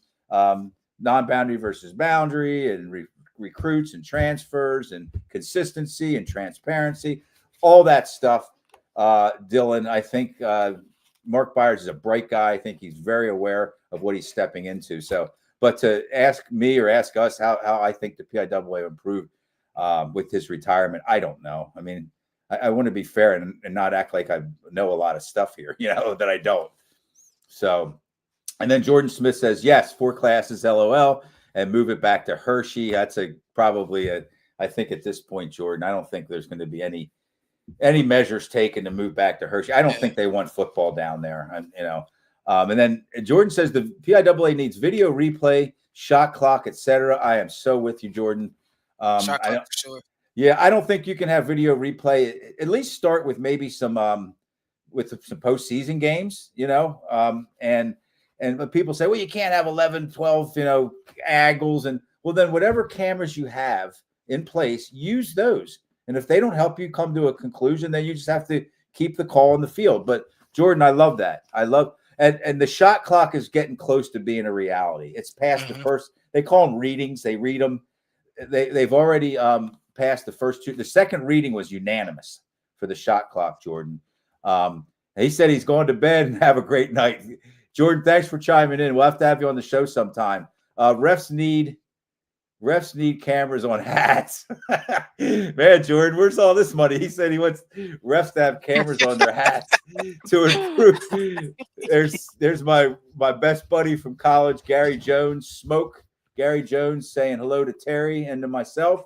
Non-boundary versus boundary, and recruits and transfers, and consistency and transparency, all that stuff. Dylan, I think Mark Byers is a bright guy. I think he's very aware of what he's stepping into. So, but to ask me or ask us how I think the PIAA improved with his retirement, I don't know. I mean, I want to be fair and not act like I know a lot of stuff here, that I don't. So, and then Jordan Smith says, yes, 4 classes, LOL, and move it back to Hershey. That's I think at this point, Jordan, I don't think there's going to be any measures taken to move back to Hershey. I don't think they want football down there, and then Jordan says the PIAA needs video replay, shot clock, etc. I am so with you, Jordan. Shot clock for sure. Yeah, I don't think you can have video replay. At least start with maybe some postseason games, and people say, well, you can't have 11, 12, angles, and well, then whatever cameras you have in place, use those. And if they don't help you come to a conclusion, then you just have to keep the call in the field. But Jordan, I love that. And the shot clock is getting close to being a reality. It's past the first. They call them readings. They read them. They've already passed the first 2. The second reading was unanimous for the shot clock, Jordan. He said he's going to bed and have a great night. Jordan, thanks for chiming in. We'll have to have you on the show sometime. Refs need cameras on hats. Man, Jordan, where's all this money? He said he wants refs to have cameras on their hats to improve. There's my best buddy from college, Gary Jones, Smoke. Gary Jones saying hello to Terry and to myself.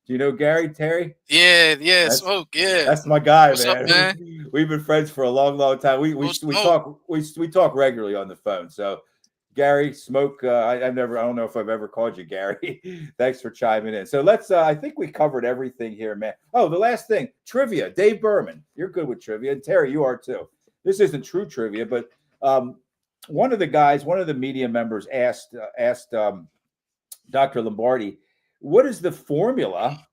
Do you know Gary, Terry? Yeah, Smoke. Yeah, that's my guy, What's man. Up, man. We've been friends for a long, long time. We talk regularly on the phone. So, Gary, Smoke. I don't know if I've ever called you Gary. Thanks for chiming in. So let's. I think we covered everything here, man. Oh, the last thing, trivia. Dave Berman, you're good with trivia, and Terry, you are too. This isn't true trivia, but one of the media members asked Dr. Lombardi, what is the formula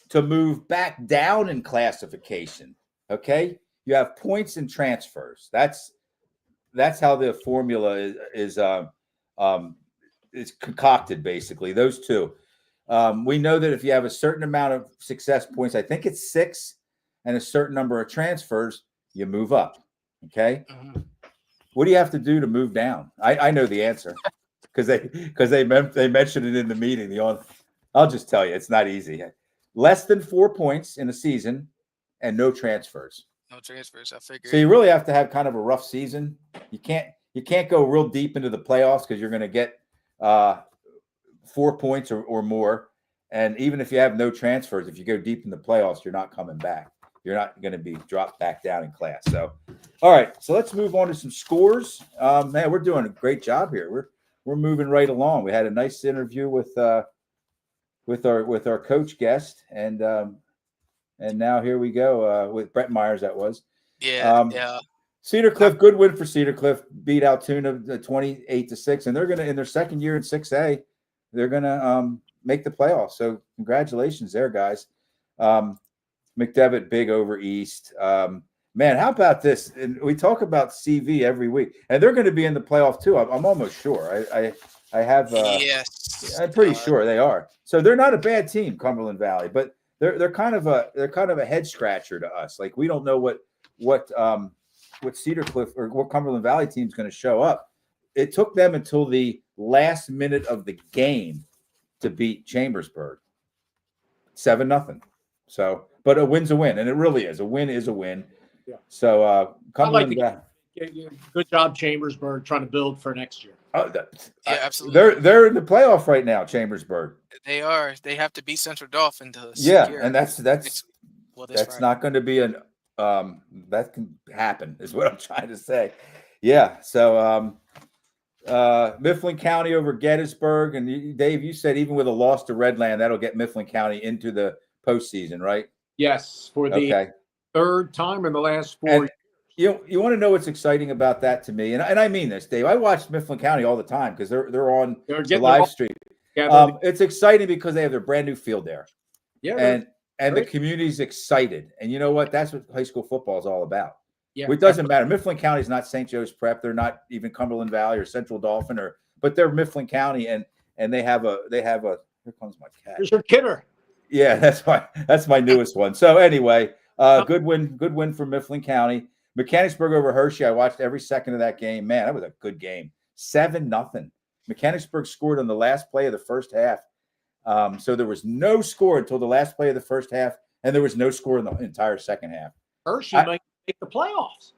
to move back down in classification? Okay, you have points and transfers. That's how the formula is concocted, basically. Those two. We know that if you have a certain amount of success points, I think it's 6, and a certain number of transfers, you move up. Okay. Mm-hmm. What do you have to do to move down? I know the answer because they mentioned it in the meeting. I'll just tell you, it's not easy. Less than 4 points in a season, and no transfers. No transfers. I figured. So you really have to have kind of a rough season. You can't go real deep into the playoffs because you're going to get 4 points or more. And even if you have no transfers, if you go deep in the playoffs, you're not coming back. You're not going to be dropped back down in class. So, all right. So let's move on to some scores. Man, we're doing a great job here. We're moving right along. We had a nice interview with our coach guest, and now here we go with Brett Myers. That was yeah. Cedar Cliff, good win for Cedar Cliff. Beat Altoona 28-6, and they're gonna in their second year in 6A. They're gonna make the playoffs. So congratulations there, guys. McDevitt big over East. Man, how about this? And we talk about CV every week, and they're going to be in the playoff too. I'm almost sure. I have. Yes, I'm pretty sure they are. So they're not a bad team, Cumberland Valley, but they're kind of a head scratcher to us. Like we don't know what Cedar Cliff or what Cumberland Valley team is going to show up. It took them until the last minute of the game to beat Chambersburg, 7-0. So, but a win's a win, and it really is. A win is a win. Yeah. So, Cumberland Valley. Good job, Chambersburg, trying to build for next year. Yeah, absolutely. They're in the playoff right now, Chambersburg. They are. They have to beat Central Dauphin to secure. And that's Friday. not going to be that can happen is what I'm trying to say. Yeah. So Mifflin County over Gettysburg, and Dave, you said even with a loss to Redland, that'll get Mifflin County into the postseason, right? Yes, for the third time in the last 4 years. You want to know what's exciting about that to me, and I mean this, Dave. I watch Mifflin County all the time because they're on the live stream. It's exciting because they have their brand new field there. Yeah, and the community's excited. And you know what? That's what high school football is all about. Yeah, it doesn't matter. Mifflin County is not St. Joe's Prep. They're not even Cumberland Valley or Central Dauphin, but they're Mifflin County, and they have a. Here comes my cat. Here's your kidder. Yeah, that's my newest one. So anyway, good win for Mifflin County. Mechanicsburg over Hershey. I watched every second of that game. Man, that was a good game. 7-0. Mechanicsburg scored on the last play of the first half. So there was no score until the last play of the first half, and there was no score in the entire second half. Hershey might make the playoffs.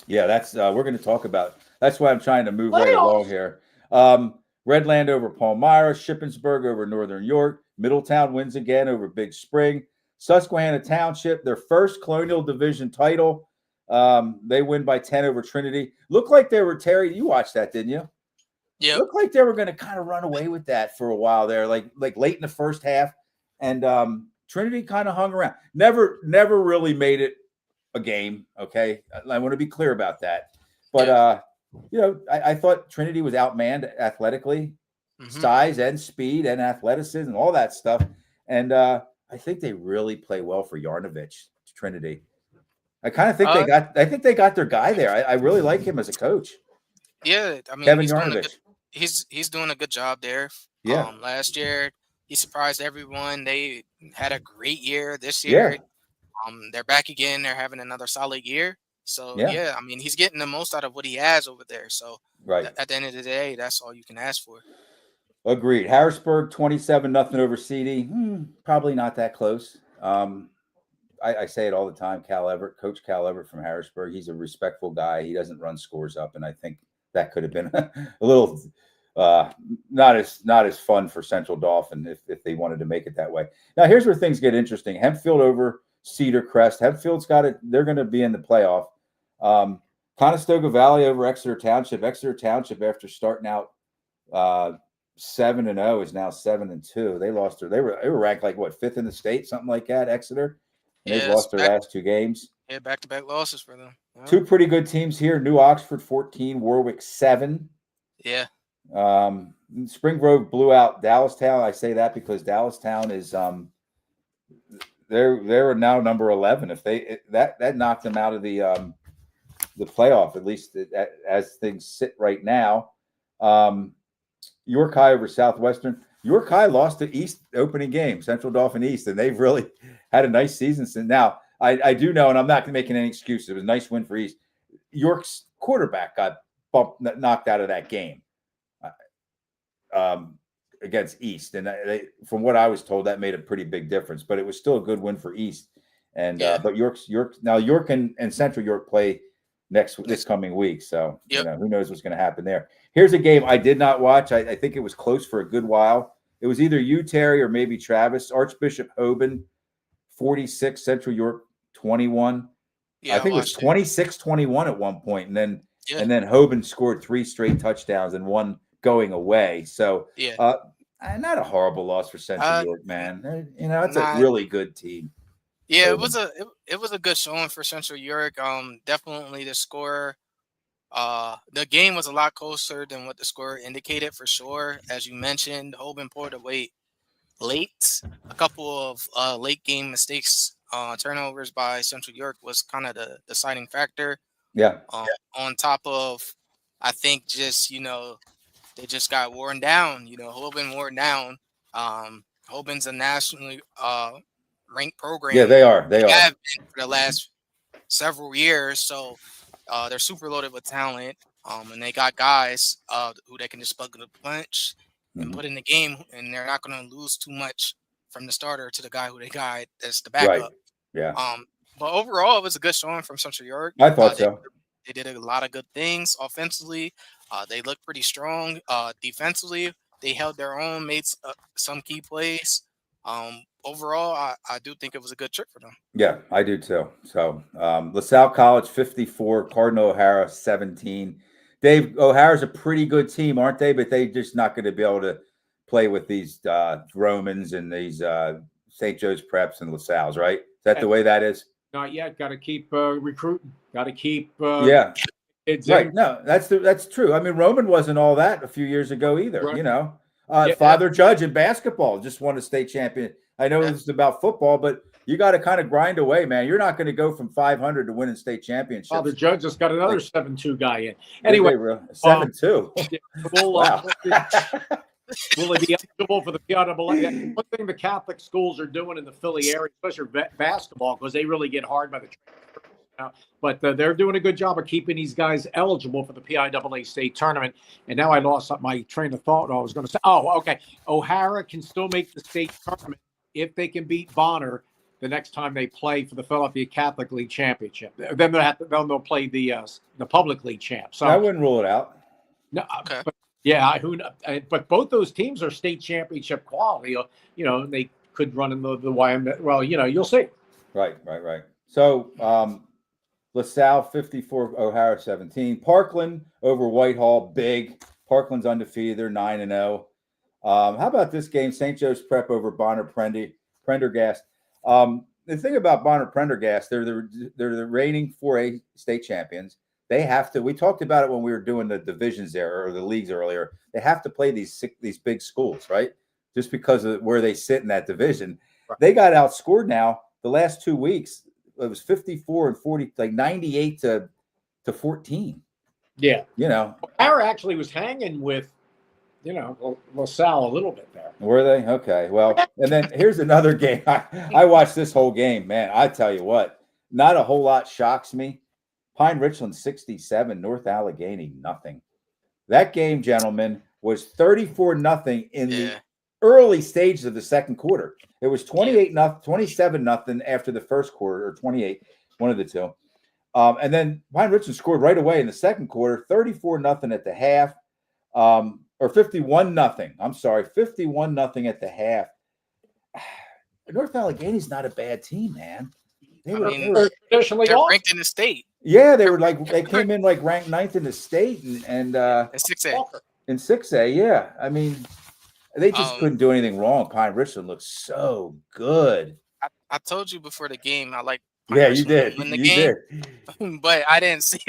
Yeah, that's we're going to talk about. That's why I'm trying to move right along here. Redland over Palmyra, Shippensburg over Northern York, Middletown wins again over Big Spring, Susquehanna Township, their first Colonial Division title. They win by 10 over Trinity. Looked like they were, Terry, you watched that, didn't you? Yeah. Looked like they were going to kind of run away with that for a while there, like late in the first half. And Trinity kind of hung around. Never really made it a game, okay? I want to be clear about that. But, I thought Trinity was outmanned athletically, size and speed and athleticism and all that stuff. And I think they really play well for Yarnovich, Trinity. I kind of think they got their guy there. I really like him as a coach. Yeah, I mean, Kevin Yarnovich. He's doing a good job there. Yeah. Last year he surprised everyone. They had a great year this year. Yeah. They're back again. They're having another solid year. So yeah, I mean, he's getting the most out of what he has over there. So at the end of the day, that's all you can ask for. Agreed. Harrisburg 27-0 over CD. Probably not that close. I say it all the time. Coach Cal Everett from Harrisburg. He's a respectful guy. He doesn't run scores up, and I think that could have been a little not as fun for Central Dauphin if they wanted to make it that way. Now here's where things get interesting. Hempfield over Cedar Crest. Hempfield's got it. They're going to be in the playoff. Conestoga Valley over Exeter Township. Exeter Township, after starting out 7-0, is now 7-2. They lost they were ranked like fifth in the state, something like that. Exeter. And they've lost their last two games. Yeah, back-to-back losses for them. Yeah. Two pretty good teams here. New Oxford 14, Warwick 7. Yeah. Spring Grove blew out Dallastown. I say that because Dallastown is they're now number 11. If that knocked them out of the playoff, at least as things sit right now. York High over Southwestern. York High lost to East opening game, Central Dauphin East, and they've really had a nice season since. Now, I do know, and I'm not making any excuses. It was a nice win for East. York's quarterback got knocked out of that game against East, and from what I was told, that made a pretty big difference. But it was still a good win for East. And but York and Central York play this coming week, so who knows what's going to happen there. Here's a game I did not watch. I think it was close for a good while. It was either you, Terry, or maybe Travis. Archbishop Hoban, 46, Central York 21. I think it was 26-21 at one point, and then Hoban scored 3 straight touchdowns and one going away. So not a horrible loss for Central York, man. It's a really good team. Yeah, it was a good showing for Central York. Definitely the score. The game was a lot closer than what the score indicated for sure. As you mentioned, Hoban pulled away late. A couple of late game mistakes, turnovers by Central York was kind of the deciding factor. Yeah. On top of, I think just they just got worn down. Hoban wore down. Hoban's a nationally ranked program. Yeah, they are. They have been for the last several years. So they're super loaded with talent. And they got guys who they can just plug in the punch and put in the game, and they're not going to lose too much from the starter to the guy who they got as the backup. Right. Yeah. But overall, it was a good showing from Central York. I thought so. They did a lot of good things offensively. They looked pretty strong. Defensively, they held their own, made some key plays. Overall, I do think it was a good trip for them. Yeah, I do too. So LaSalle College 54, Cardinal O'Hara 17. Dave, O'Hara's a pretty good team, aren't they? But they're just not going to be able to play with these Romans and these St. Joe's Preps and LaSalle's, right? Is that the way that is? Not yet. Got to keep recruiting. Got to keep. It's right. No, that's true. I mean, Roman wasn't all that a few years ago either. Right. Father Judge in basketball just won a state champion. I know this is about football, but you got to kind of grind away, man. You're not going to go from 500 to winning state championships. Father Judge just got another 7-2 guy in. Anyway, 7-2. Wow. Will he be eligible for the PIAA? One thing the Catholic schools are doing in the Philly area, especially basketball, because they really get hard by the transfer. But they're doing a good job of keeping these guys eligible for the PIAA state tournament. And now I lost my train of thought. I was going to say, okay. O'Hara can still make the state tournament if they can beat Bonner the next time they play for the Philadelphia Catholic League Championship. Then they'll play the Public League champ. So I wouldn't rule it out. No, okay. But both those teams are state championship quality. They could run in the YM. Well, you'll see. Right. So LaSalle 54, O'Hara 17. Parkland over Whitehall, big. Parkland's undefeated. They're 9-0. How about this game? St. Joe's Prep over Bonner Prendergast. The thing about Bonner Prendergast, they're the reigning 4A state champions. They have to. We talked about it when we were doing the divisions there or the leagues earlier. They have to play these big schools, right? Just because of where they sit in that division. Right. They got outscored now the last 2 weeks. It was 54 and 40, like 98 to 14. Yeah. O'Hara actually was hanging with, LaSalle a little bit there. Were they? Okay. Well, and then here's another game. I watched this whole game, man. I tell you what, not a whole lot shocks me. Pine Richland 67, North Allegheny nothing. That game, gentlemen, was 34-0 in the early stages of the second quarter. It was 27-0 after the first quarter, or 28, one of the two. And then Pine Richland scored right away in the second quarter, 34-0 at the half, or 51-0. I'm sorry, 51-0 at the half. North Allegheny's not a bad team, man. They were traditionally ranked in the state. Yeah, they came in like ranked 9th in the state and 6A. In 6A, yeah. I mean, they just couldn't do anything wrong. Pine Richland looks so good. I told you before the game I like Pine Richland you did. Did. But I didn't see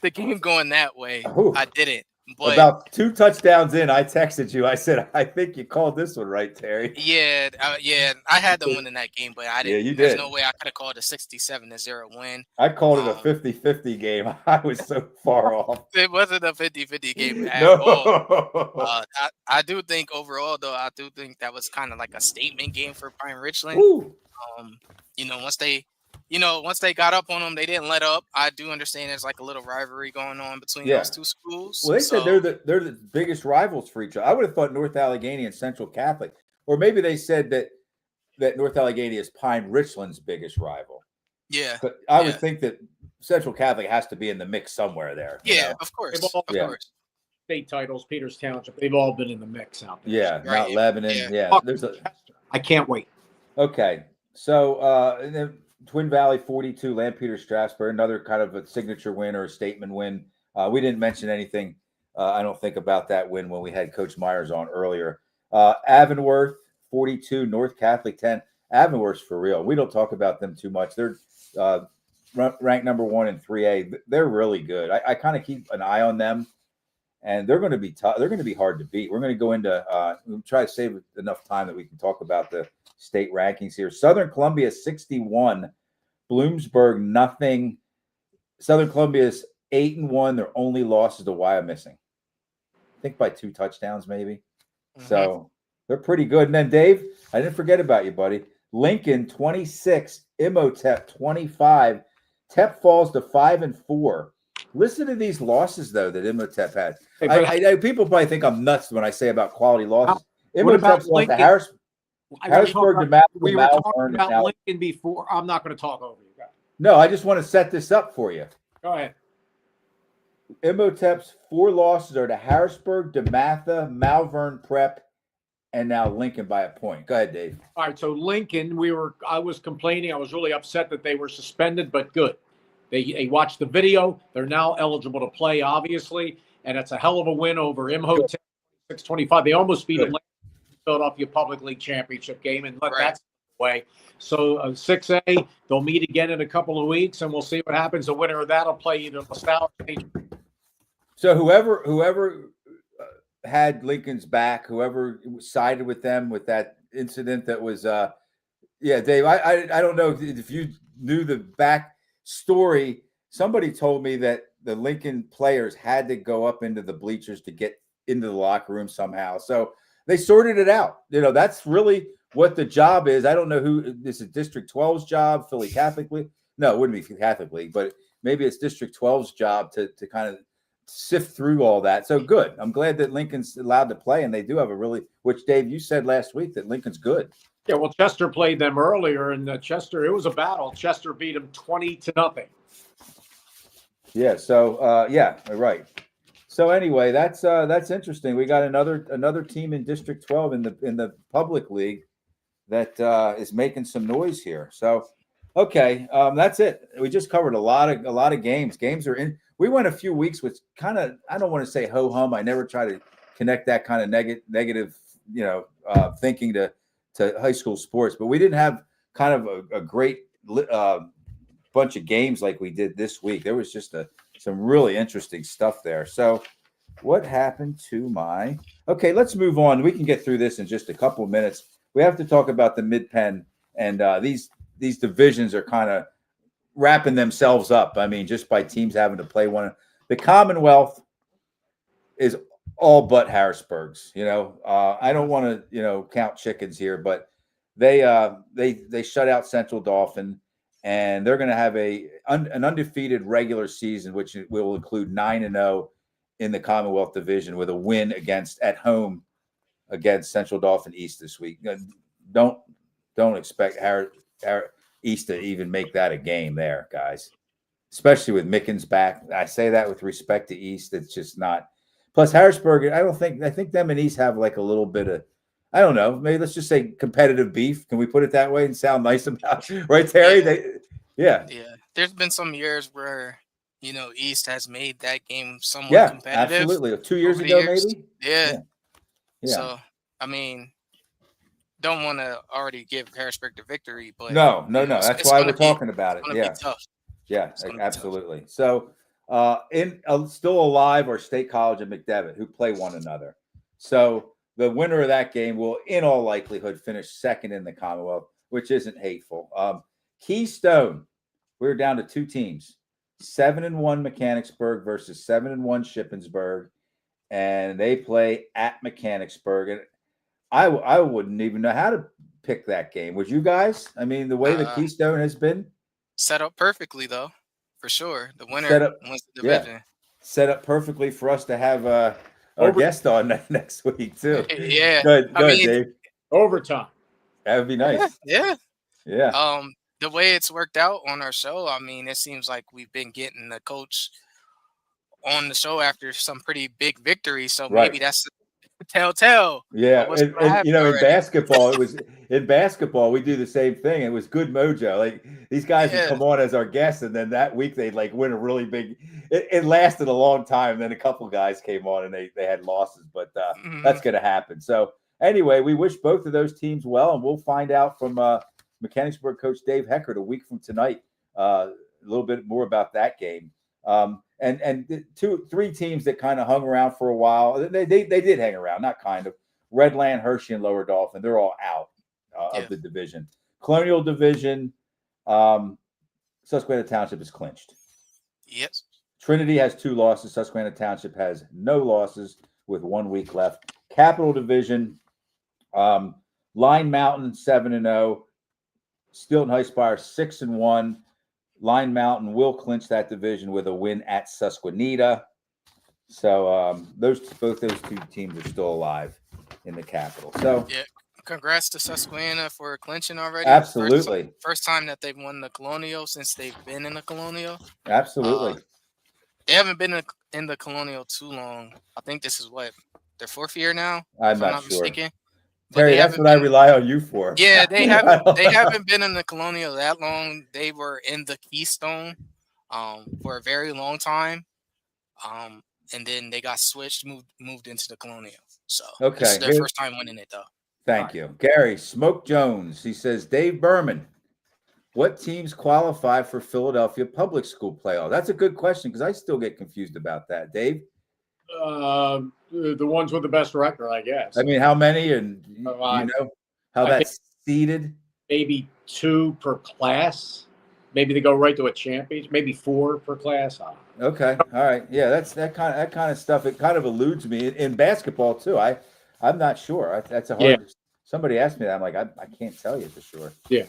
the game going that way. Ooh. I didn't. But About 2 touchdowns in, I texted you. I said, I think you called this one right, Terry. yeah, I had them winning that game, but I didn't. Yeah, you There's did. no way I could have called a 67-0 win. I called it a 50-50 game. I was so far off. It wasn't a 50-50 game at No. all. I do think overall, though, I do think that was kind of like a statement game for Pine Richland. Ooh. Once they got up on them, they didn't let up. I do understand there's like a little rivalry going on between those two schools. Well, they said they're the biggest rivals for each other. I would have thought North Allegheny and Central Catholic, or maybe they said that North Allegheny is Pine Richland's biggest rival. Yeah, but I would think that Central Catholic has to be in the mix somewhere there. Yeah, of course. Of course. State titles, Peters Township, they've all been in the mix out there. Yeah, Right. Mount Lebanon. Yeah, I can't wait. Okay, so and then Twin Valley 42, Lampeter Strasburg, another kind of a signature win or a statement win. We didn't mention anything, I don't think, about that win when we had Coach Myers on earlier. Avonworth 42, North Catholic 10. Avonworth's for real. We don't talk about them too much. They're ranked number 1 in 3A. They're really good. I kind of keep an eye on them, and they're going to be tough. They're going to be hard to beat. We're going to go into we'll try to save enough time that we can talk about the state rankings here. Southern Columbia 61, Bloomsburg nothing. Southern Columbia is 8-1. Their only loss is to Wyomissing. I think by 2 touchdowns, maybe. Mm-hmm. So they're pretty good. And then Dave, I didn't forget about you, buddy. Lincoln 26, Imhotep 25. Tep falls to 5-4. Listen to these losses though that Imhotep had. Hey, people probably think I'm nuts when I say about quality losses. Imhotep's lost to Harrisburg. We were talking about Lincoln before. I'm not going to talk over you guys. No, I just want to set this up for you. Go ahead. Imhotep's 4 losses are to Harrisburg, DeMatha, Malvern Prep, and now Lincoln by a point. Go ahead, Dave. All right, so Lincoln, I was complaining. I was really upset that they were suspended, but good. They watched the video. They're now eligible to play, obviously, and it's a hell of a win over Imhotep 625. They almost beat Atlanta in the Philadelphia Public League Championship game and let that away. So 6A, they'll meet again in a couple of weeks, and we'll see what happens. The winner of that will play either LaSalle or So whoever had Lincoln's back, whoever sided with them with that incident that was, Dave, I don't know if you knew the back story. Somebody told me that the Lincoln players had to go up into the bleachers to get into the locker room somehow. So they sorted it out. That's really what the job is. I don't know who this is. District 12's job, Philly Catholic League. No, it wouldn't be Catholic League, but maybe it's District 12's job to kind of sift through all that. So good. I'm glad that Lincoln's allowed to play, and they do have which Dave, you said last week that Lincoln's good. Yeah, well, Chester played them earlier, and Chester, it was a battle. Chester beat them 20-0. Yeah. So right. So anyway, that's interesting. We got another team in District 12 in the public league that is making some noise here. So okay, that's it. We just covered a lot of games. Games are in. We went a few weeks with kind of, I don't want to say ho hum. I never try to connect that kind of negative thinking to high school sports, but we didn't have kind of a great bunch of games like we did this week. There was just some really interesting stuff there. So what happened to okay, let's move on. We can get through this in just a couple of minutes. We have to talk about the Mid-Penn, and these divisions are kind of wrapping themselves up. I mean, just by teams having to play one. The Commonwealth is all but Harrisburg's. I don't want to count chickens here, but they shut out Central Dauphin, and they're going to have an undefeated regular season, which will include 9-0 in the Commonwealth Division with a win at home against Central Dauphin East this week. Don't expect East to even make that a game there, guys, especially with Mickens back. I say that with respect to East. It's just not. Plus Harrisburg, I think them and East have like a little bit of, I don't know, maybe let's just say competitive beef. Can we put it that way and sound nice about it? Right, Terry? Yeah. There's been some years where, East has made that game somewhat competitive. Absolutely. 2 years ago, maybe? Yeah. So, I mean, don't want to already give Harrisburg the victory, but no. That's why we're talking about it. It's going to be tough. Yeah, absolutely. So, Still alive are State College and McDevitt, who play one another. So the winner of that game will, in all likelihood, finish second in the Commonwealth, which isn't hateful. Keystone, we're down to 2 teams: 7-1 Mechanicsburg versus 7-1 Shippensburg, and they play at Mechanicsburg. And I wouldn't even know how to pick that game. Would you guys? I mean, the way the Keystone has been set up perfectly, though, for sure. The winner wins the division. Yeah, set up perfectly for us to have our guest on next week too. Yeah, good, Dave. Overtime. That would be nice. Yeah. Yeah. The way it's worked out on our show, I mean, it seems like we've been getting the coach on the show after some pretty big victories. So maybe that's telltale. Yeah, and in basketball, we do the same thing. It was good mojo. Like these guys would come on as our guests, and then that week they'd like win a really big. It lasted a long time. Then a couple guys came on and they had losses, but that's going to happen. So anyway, we wish both of those teams well, and we'll find out from Mechanicsburg coach Dave Heckert a week from tonight a little bit more about that game. And 3 teams that kind of hung around for a while. They did hang around, not kind of. Redland, Hershey, and Lower Dauphin. They're all out of the division. Colonial Division, Susquehanna Township is clinched. Yes. Trinity has 2 losses. Susquehanna Township has no losses with 1 week left. Capital Division, Line Mountain 7-0. Stilton High Spire 6-1. Line Mountain will clinch that division with a win at Susquehanna. So both those 2 teams are still alive in the Capital. So congrats to Susquehanna for clinching already. Absolutely. First time that they've won the Colonial since they've been in the Colonial. Absolutely. They haven't been in the Colonial too long. I think this is their 4th year now. I'm not sure. Mistaken. Terry, that's what I rely on you for. Yeah, they haven't been in the Colonial that long. They were in the Keystone for a very long time. And then they got switched, moved into the Colonial. So this is their first time winning it, though. Thank you. Gary Smoke Jones, he says, Dave Berman, what teams qualify for Philadelphia Public School playoff? That's a good question because I still get confused about that. Dave? The ones with the best record, I guess. I mean, how many? And you know how that's seeded? Maybe 2 per class. Maybe they go right to a championship. Maybe 4 per class. Okay, all right, yeah, that kind of stuff. It kind of eludes me in basketball too. I'm not sure. That's a hard. Yeah. Somebody asked me that. I'm like, I can't tell you for sure. Yeah.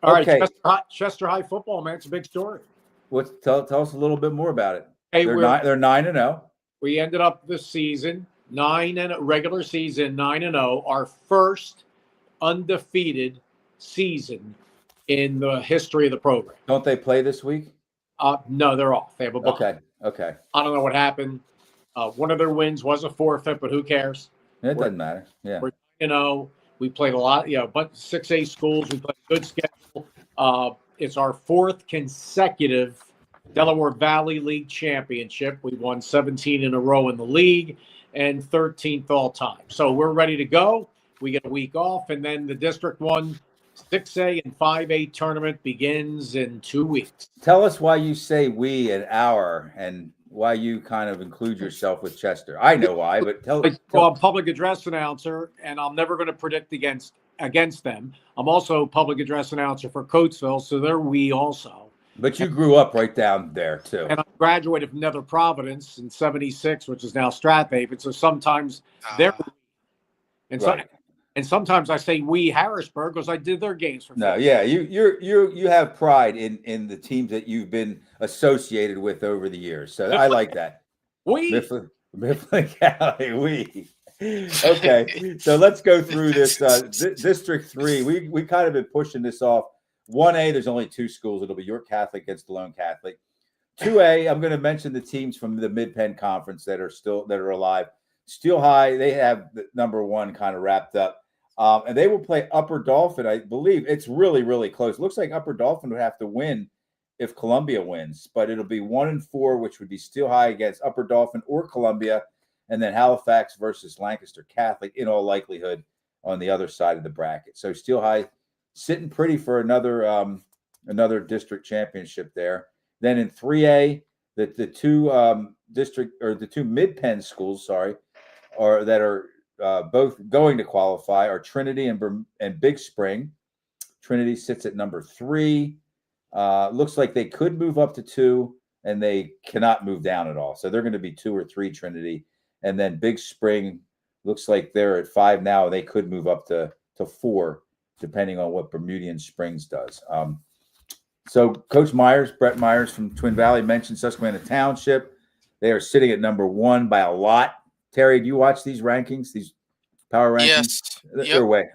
All right, Chester High football, man. It's a big story. Tell us a little bit more about it. Hey, they're 9-0. We ended up this season regular season 9-0, our first undefeated season in the history of the program. Don't they play this week? No, they're off. They have a bye. Okay. I don't know what happened. One of their wins was a forfeit, but who cares? It doesn't matter. Yeah. We're we played a lot. A bunch of 6A schools. We played a good schedule. It's our 4th consecutive Delaware Valley League championship. We won 17 in a row in the league and 13th all time. So we're ready to go. We get a week off, and then the District 1 6A and 5A tournament begins in 2 weeks. Tell us why you say we and our, and why you kind of include yourself with Chester. I know why, but tell. Well, I'm public address announcer, and I'm never going to predict against them. I'm also public address announcer for Coatesville, so they're we also. But you grew up right down there, too. And I graduated from Nether Providence in 76, which is now Strathaven. So sometimes they're and sometimes I say we Harrisburg because I did their games for. No, yeah, you have pride in the teams that you've been associated with over the years. So I like that. Mifflin County, we. Okay, so let's go through this District 3. We kind of been pushing this off. 1A, there's only 2 schools. It'll be York Catholic against Delone Catholic. 2A, I'm going to mention the teams from the Mid-Penn Conference that are alive. Steel High, they have the number 1 kind of wrapped up. And they will play Upper Dauphin. I believe it's really, really close. It looks like Upper Dauphin would have to win if Columbia wins, but it'll be 1-4, which would be Steel High against Upper Dauphin or Columbia, and then Halifax versus Lancaster Catholic in all likelihood on the other side of the bracket. So Steel High sitting pretty for another district championship there. Then in 3A, the two district or the two mid-pen schools, sorry, are that are both going to qualify are Trinity and Big Spring. Trinity sits at number 3. Looks like they could move up to 2, and they cannot move down at all. So they're going to be 2 or 3 Trinity, and then Big Spring looks like they're at 5 now. They could move up to 4, depending on what Bermudian Springs does. So Coach Myers, Brett Myers from Twin Valley, mentioned Susquehanna Township. They are sitting at number 1 by a lot. Terry, do you watch these rankings, these power rankings? Yes.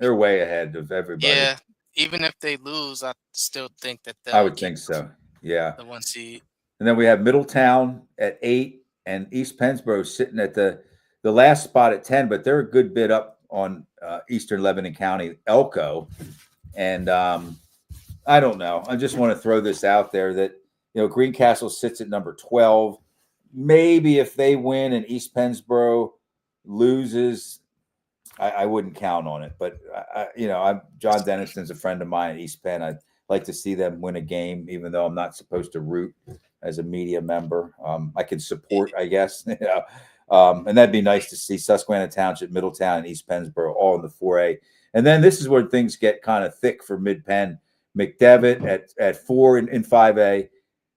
They're way ahead of everybody. Yeah. Even if they lose, I still think that I would think so. Yeah. The 1 seed. And then we have Middletown at 8 and East Pennsboro sitting at the last spot at 10, but they're a good bit up on Eastern Lebanon County, Elko. And I don't know. I just want to throw this out there that, Greencastle sits at number 12. Maybe if they win and East Pennsboro loses, I wouldn't count on it. But, John Denniston's a friend of mine at East Penn. I'd like to see them win a game, even though I'm not supposed to root as a media member. I can support, I guess. And that'd be nice to see Susquehanna Township, Middletown, and East Pennsboro all in the 4A. And then this is where things get kind of thick for Mid-Penn. McDevitt at 4 in 5A,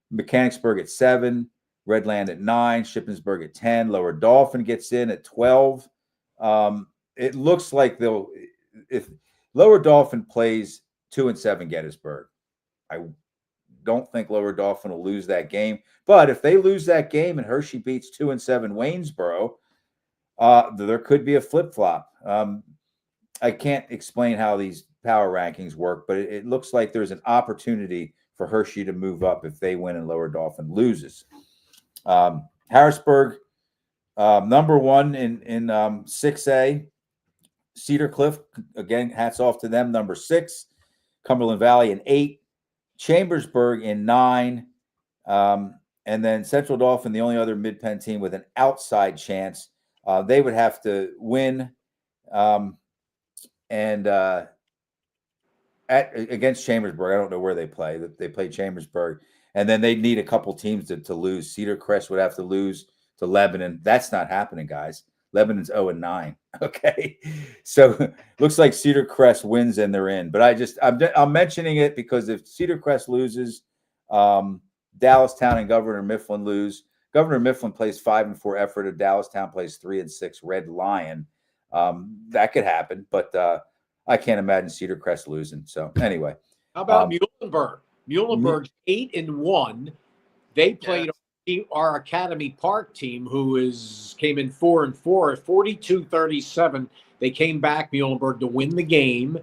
Mechanicsburg at 7, Redland at 9, Shippensburg at 10, Lower Dauphin gets in at 12. It looks like if Lower Dauphin plays 2-7 Gettysburg, I don't think Lower Dauphin will lose that game. But if they lose that game and Hershey beats 2-7 Waynesboro, there could be a flip-flop. I can't explain how these power rankings work, but it looks like there's an opportunity for Hershey to move up if they win and Lower Dauphin loses. Harrisburg, number 1 in 6A. Cedar Cliff, again, hats off to them, number 6. Cumberland Valley in 8. Chambersburg in 9. And then Central Dauphin, the only other Mid-Penn team with an outside chance. They would have to win against Chambersburg. I don't know where they play. They play Chambersburg. And then they need a couple teams to lose. Cedar Crest would have to lose to Lebanon. That's not happening, guys. Lebanon's 0-9. Okay. So looks like Cedar Crest wins and they're in. But I'm mentioning it because if Cedar Crest loses, Dallastown and Governor Mifflin lose. Governor Mifflin plays 5-4 effort. If Dallastown plays 3-6 Red Lion. That could happen, but I can't imagine Cedar Crest losing. So anyway. How about Muhlenberg? Muhlenberg's 8-1. They played our Academy Park team, who came in 4-4 at 42-37. They came back, Muhlenberg, to win the game,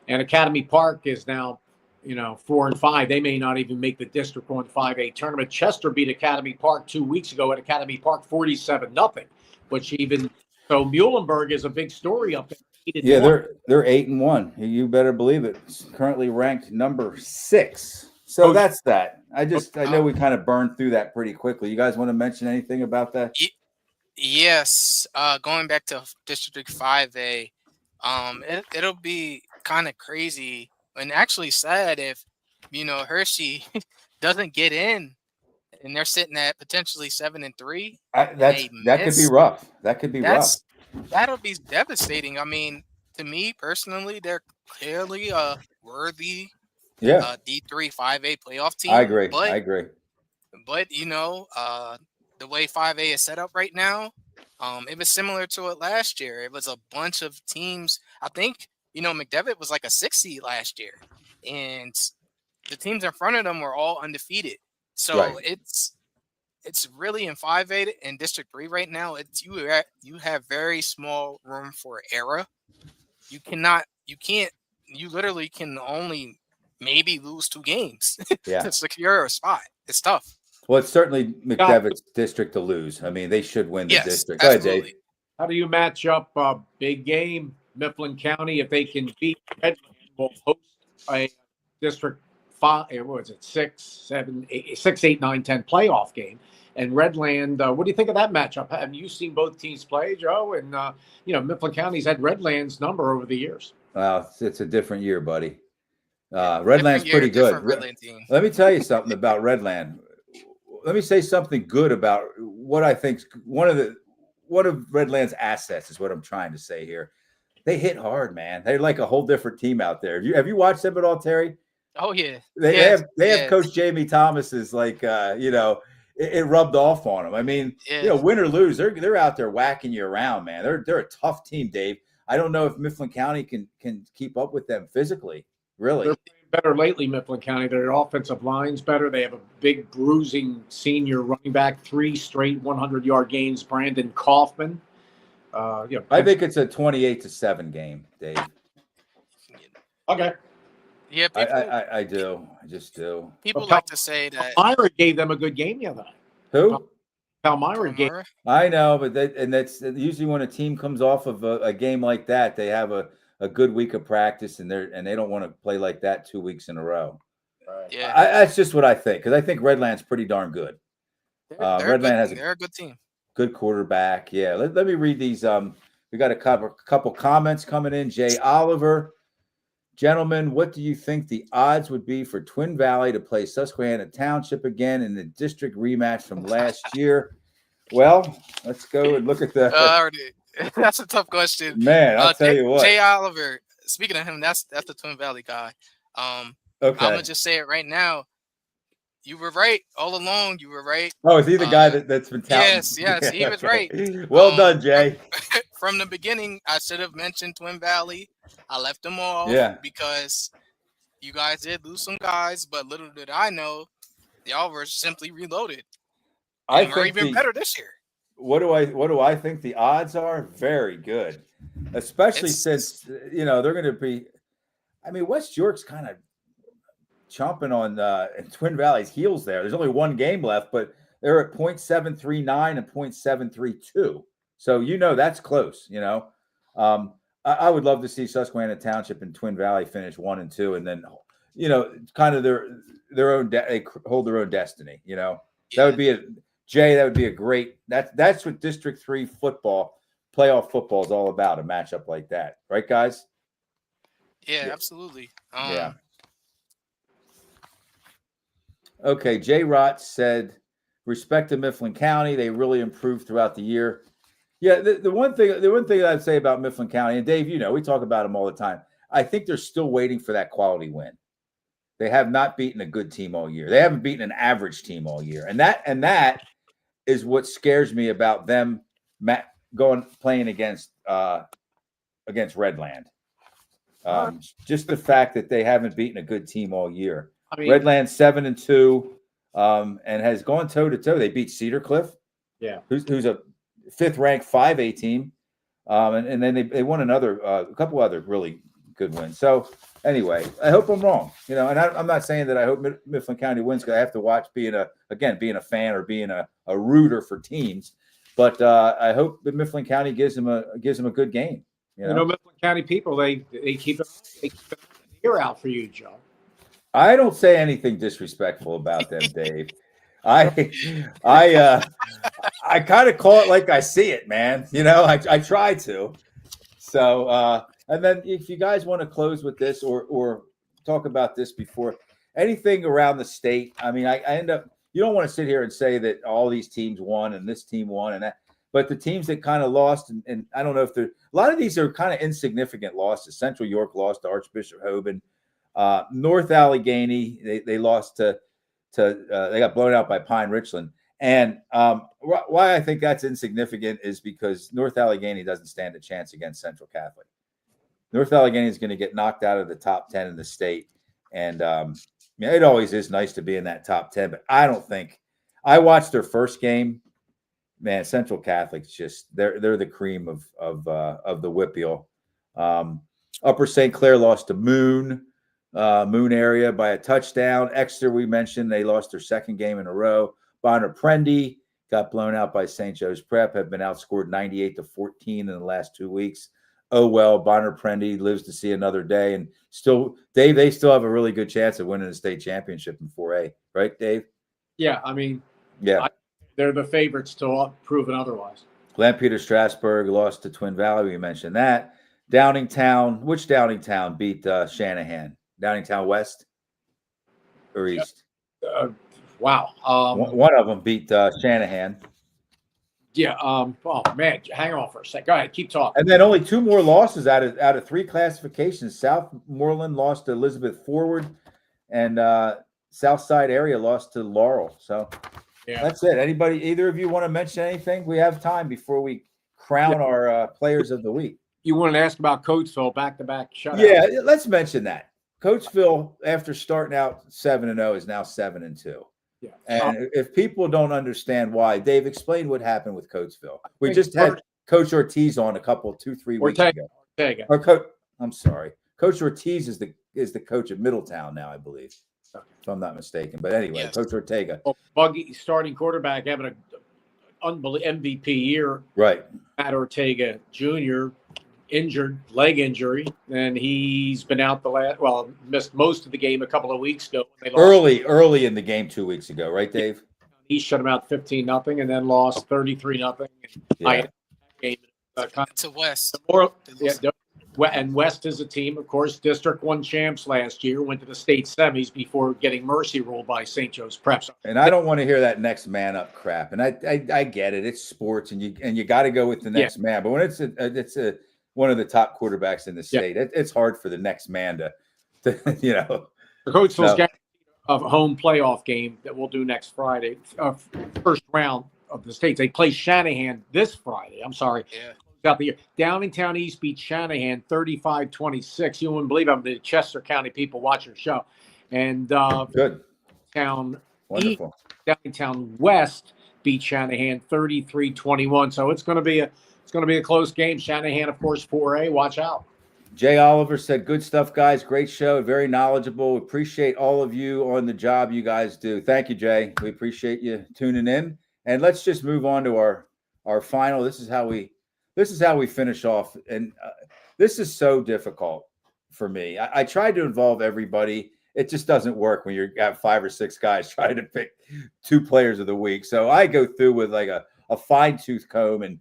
and Academy Park is now, 4-5. They may not even make the District 1 5A tournament. Chester beat Academy Park 2 weeks ago at Academy Park 47-0. So Muhlenberg is a big story up there. Yeah, they're 8-1. You better believe it. It's currently ranked number 6. So that's that. I know we kind of burned through that pretty quickly. You guys want to mention anything about that? Yes. Going back to District 5A, it'll be kind of crazy and actually sad if, Hershey doesn't get in and they're sitting at potentially 7-3. That could be rough. That could be rough. That'll be devastating. I mean, to me personally, they're clearly a worthy D3 5A playoff team. I agree. But the way 5A is set up right now, it was similar to it last year. It was a bunch of teams. I think McDevitt was like a 6 seed last year, and the teams in front of them were all undefeated. So it's really in 5A and District 3 right now. You have very small room for error. You literally can only maybe lose 2 games to secure a spot. It's tough. Well, it's certainly McDevitt's district to lose. I mean, they should win the district. Go ahead, Dave. How do you match up big game, Mifflin County? If they can beat Redland, will host a District 5, what was it, 6, 7, 8, 6, 8, 9, 10 playoff game. And Redland, what do you think of that matchup? Have you seen both teams play, Joe? And, Mifflin County's had Redland's number over the years. Well, it's a different year, buddy. Redland's pretty good. Let me tell you something about Redland. let me say something good about what I think one of Redland's assets is what I'm trying to say here. They hit hard, man. They're like a whole different team out there. Have you watched them at all, Terry? Oh yeah. They have Coach Jamie Thomas's like it rubbed off on them. I mean, win or lose, they're out there whacking you around, man. They're a tough team, Dave. I don't know if Mifflin County can keep up with them physically. Really, they're playing better lately. Mifflin County, their offensive line's better. They have a big bruising senior running back, 3 straight 100-yard games. Brandon Kaufman. I think it's a 28-7 game, Dave. Okay. Yeah, I do. I just do. People like to say that Palmyra gave them a good game the other night. Who? Palmyra gave. I know, but that's usually when a team comes off of a game like that, they have a good week of practice, and they don't want to play like that 2 weeks in a row. Right. Yeah, that's just what I think, because I think Redland's pretty darn good. They're a good team. Good quarterback. Yeah. Let me read these. We got a couple comments coming in. Jay Oliver. Gentlemen, what do you think the odds would be for Twin Valley to play Susquehanna Township again in the district rematch from last year? Well, let's go and look at the. That's a tough question, man. I'll tell you what. Jay Oliver. Speaking of him, that's the Twin Valley guy. Okay. I'm gonna just say it right now. You were right all along. You were right. Oh, is he the guy that's been touting? Yes, he was right. Well done, Jay. From the beginning, I should have mentioned Twin Valley. I left them off because you guys did lose some guys, but little did I know, y'all were simply reloaded. And we're even better this year. What do I think the odds are? Very good, especially since they're going to be. I mean, West York's kind of chomping on Twin Valley's heels there. There's only one game left, but they're at 0.739 and 0.732. So that's close. I would love to see Susquehanna Township and Twin Valley finish 1 and 2, and then kind of their own they hold their own destiny. That would be That would be a great. That's what District 3 football, playoff football, is all about. A matchup like that, right, guys? Yeah, absolutely. Yeah. Okay, Jay Rott said, respect to Mifflin County. They really improved throughout the year. Yeah, the one thing I'd say about Mifflin County, and Dave, we talk about them all the time. I think they're still waiting for that quality win. They have not beaten a good team all year. They haven't beaten an average team all year. And that is what scares me about them playing against Redland. Just the fact that they haven't beaten a good team all year. Redland 7-2, and has gone toe to toe. They beat Cedar Cliff, who's a 5th ranked 5A team, and then they won a couple other really good wins. So anyway, I hope I'm wrong. And I'm not saying that I hope Mifflin County wins, because I have to watch being a fan or being a rooter for teams. But I hope that Mifflin County gives them a good game. Mifflin County people, they keep an ear out for you, Joe. I don't say anything disrespectful about them, Dave. I kind of call it like I see it, man. I try to. So, and then if you guys want to close with this or talk about this before anything around the state, I mean, I end up, you don't want to sit here and say that all these teams won and this team won and that, but the teams that kind of lost, and I don't know if a lot of these are kind of insignificant losses. Central York lost to Archbishop Hoban. North Allegheny, they lost they got blown out by Pine Richland. And why I think that's insignificant is because North Allegheny doesn't stand a chance against Central Catholic. North Allegheny is going to get knocked out of the top 10 in the state. And it always is nice to be in that top 10, but I don't think I watched their first game. Man, Central Catholic's just they're the cream of the Whippeal. Upper St. Clair lost to Moon area by a touchdown. Exeter, we mentioned, they lost their second game in a row. Bonner Prendy got blown out by St. Joe's Prep, have been outscored 98-14 in the last 2 weeks. Oh, well, Bonner Prendy lives to see another day. And still, Dave, they still have a really good chance of winning the state championship in 4A. Right, Dave? Yeah, I mean, they're the favorites to prove it otherwise. Glen Peter Strasburg lost to Twin Valley. We mentioned that. Downingtown, which Downingtown beat Shanahan? Downingtown West or East? Wow. One of them beat Shanahan. Yeah. Oh man, hang on for a sec. Go ahead, keep talking. And then only 2 more losses out of 3 classifications. Southmoreland lost to Elizabeth Forward, and Southside area lost to Laurel. So that's it. Either of you want to mention anything? We have time before we crown our players of the week. You wanted to ask about Coatesville back-to-back shutout. Yeah, let's mention that. Coatesville, after starting out 7-0, is now 7-2. Yeah. And if people don't understand why, Dave, explain what happened with Coatesville. We just had Coach Ortiz on 2-3 weeks ago. I'm sorry. Coach Ortiz is the coach of Middletown now, I believe, if I'm not mistaken. But anyway, yes. Coach Ortega. Well, Buggy, starting quarterback, having an unbelievable MVP year. Right. Matt Ortega Jr., injured, leg injury, and he's been out missed most of the game a couple of weeks ago. Early in the game 2 weeks ago, right, Dave? He shut him out 15-0 and then lost 33-0. Yeah. To West. And West is a team, of course, District 1 champs last year, went to the state semis before getting mercy ruled by St. Joe's Prep. And I don't want to hear that next man up crap. And I get it. It's sports, and you got to go with the next man. But when it's one of the top quarterbacks in the state, it's hard for the next man to The Coatesville's got a home playoff game that we'll do next Friday, first round of the state. They play Shanahan this Friday. I'm sorry. Yeah. Out the year. Downingtown East beat Shanahan 35-26. You wouldn't believe I'm the Chester County people watch your show. And good. Wonderful. Downingtown West beat Shanahan 33-21. So it's going to be a close game. Shanahan, of course, 4A. Watch out. Jay Oliver said, "Good stuff, guys. Great show. Very knowledgeable. Appreciate all of you on the job you guys do." Thank you, Jay. We appreciate you tuning in. And let's just move on to our final. This is how we finish off. And this is so difficult for me. I tried to involve everybody. It just doesn't work when you got 5 or 6 guys trying to pick 2 players of the week. So I go through with like a fine-tooth comb, and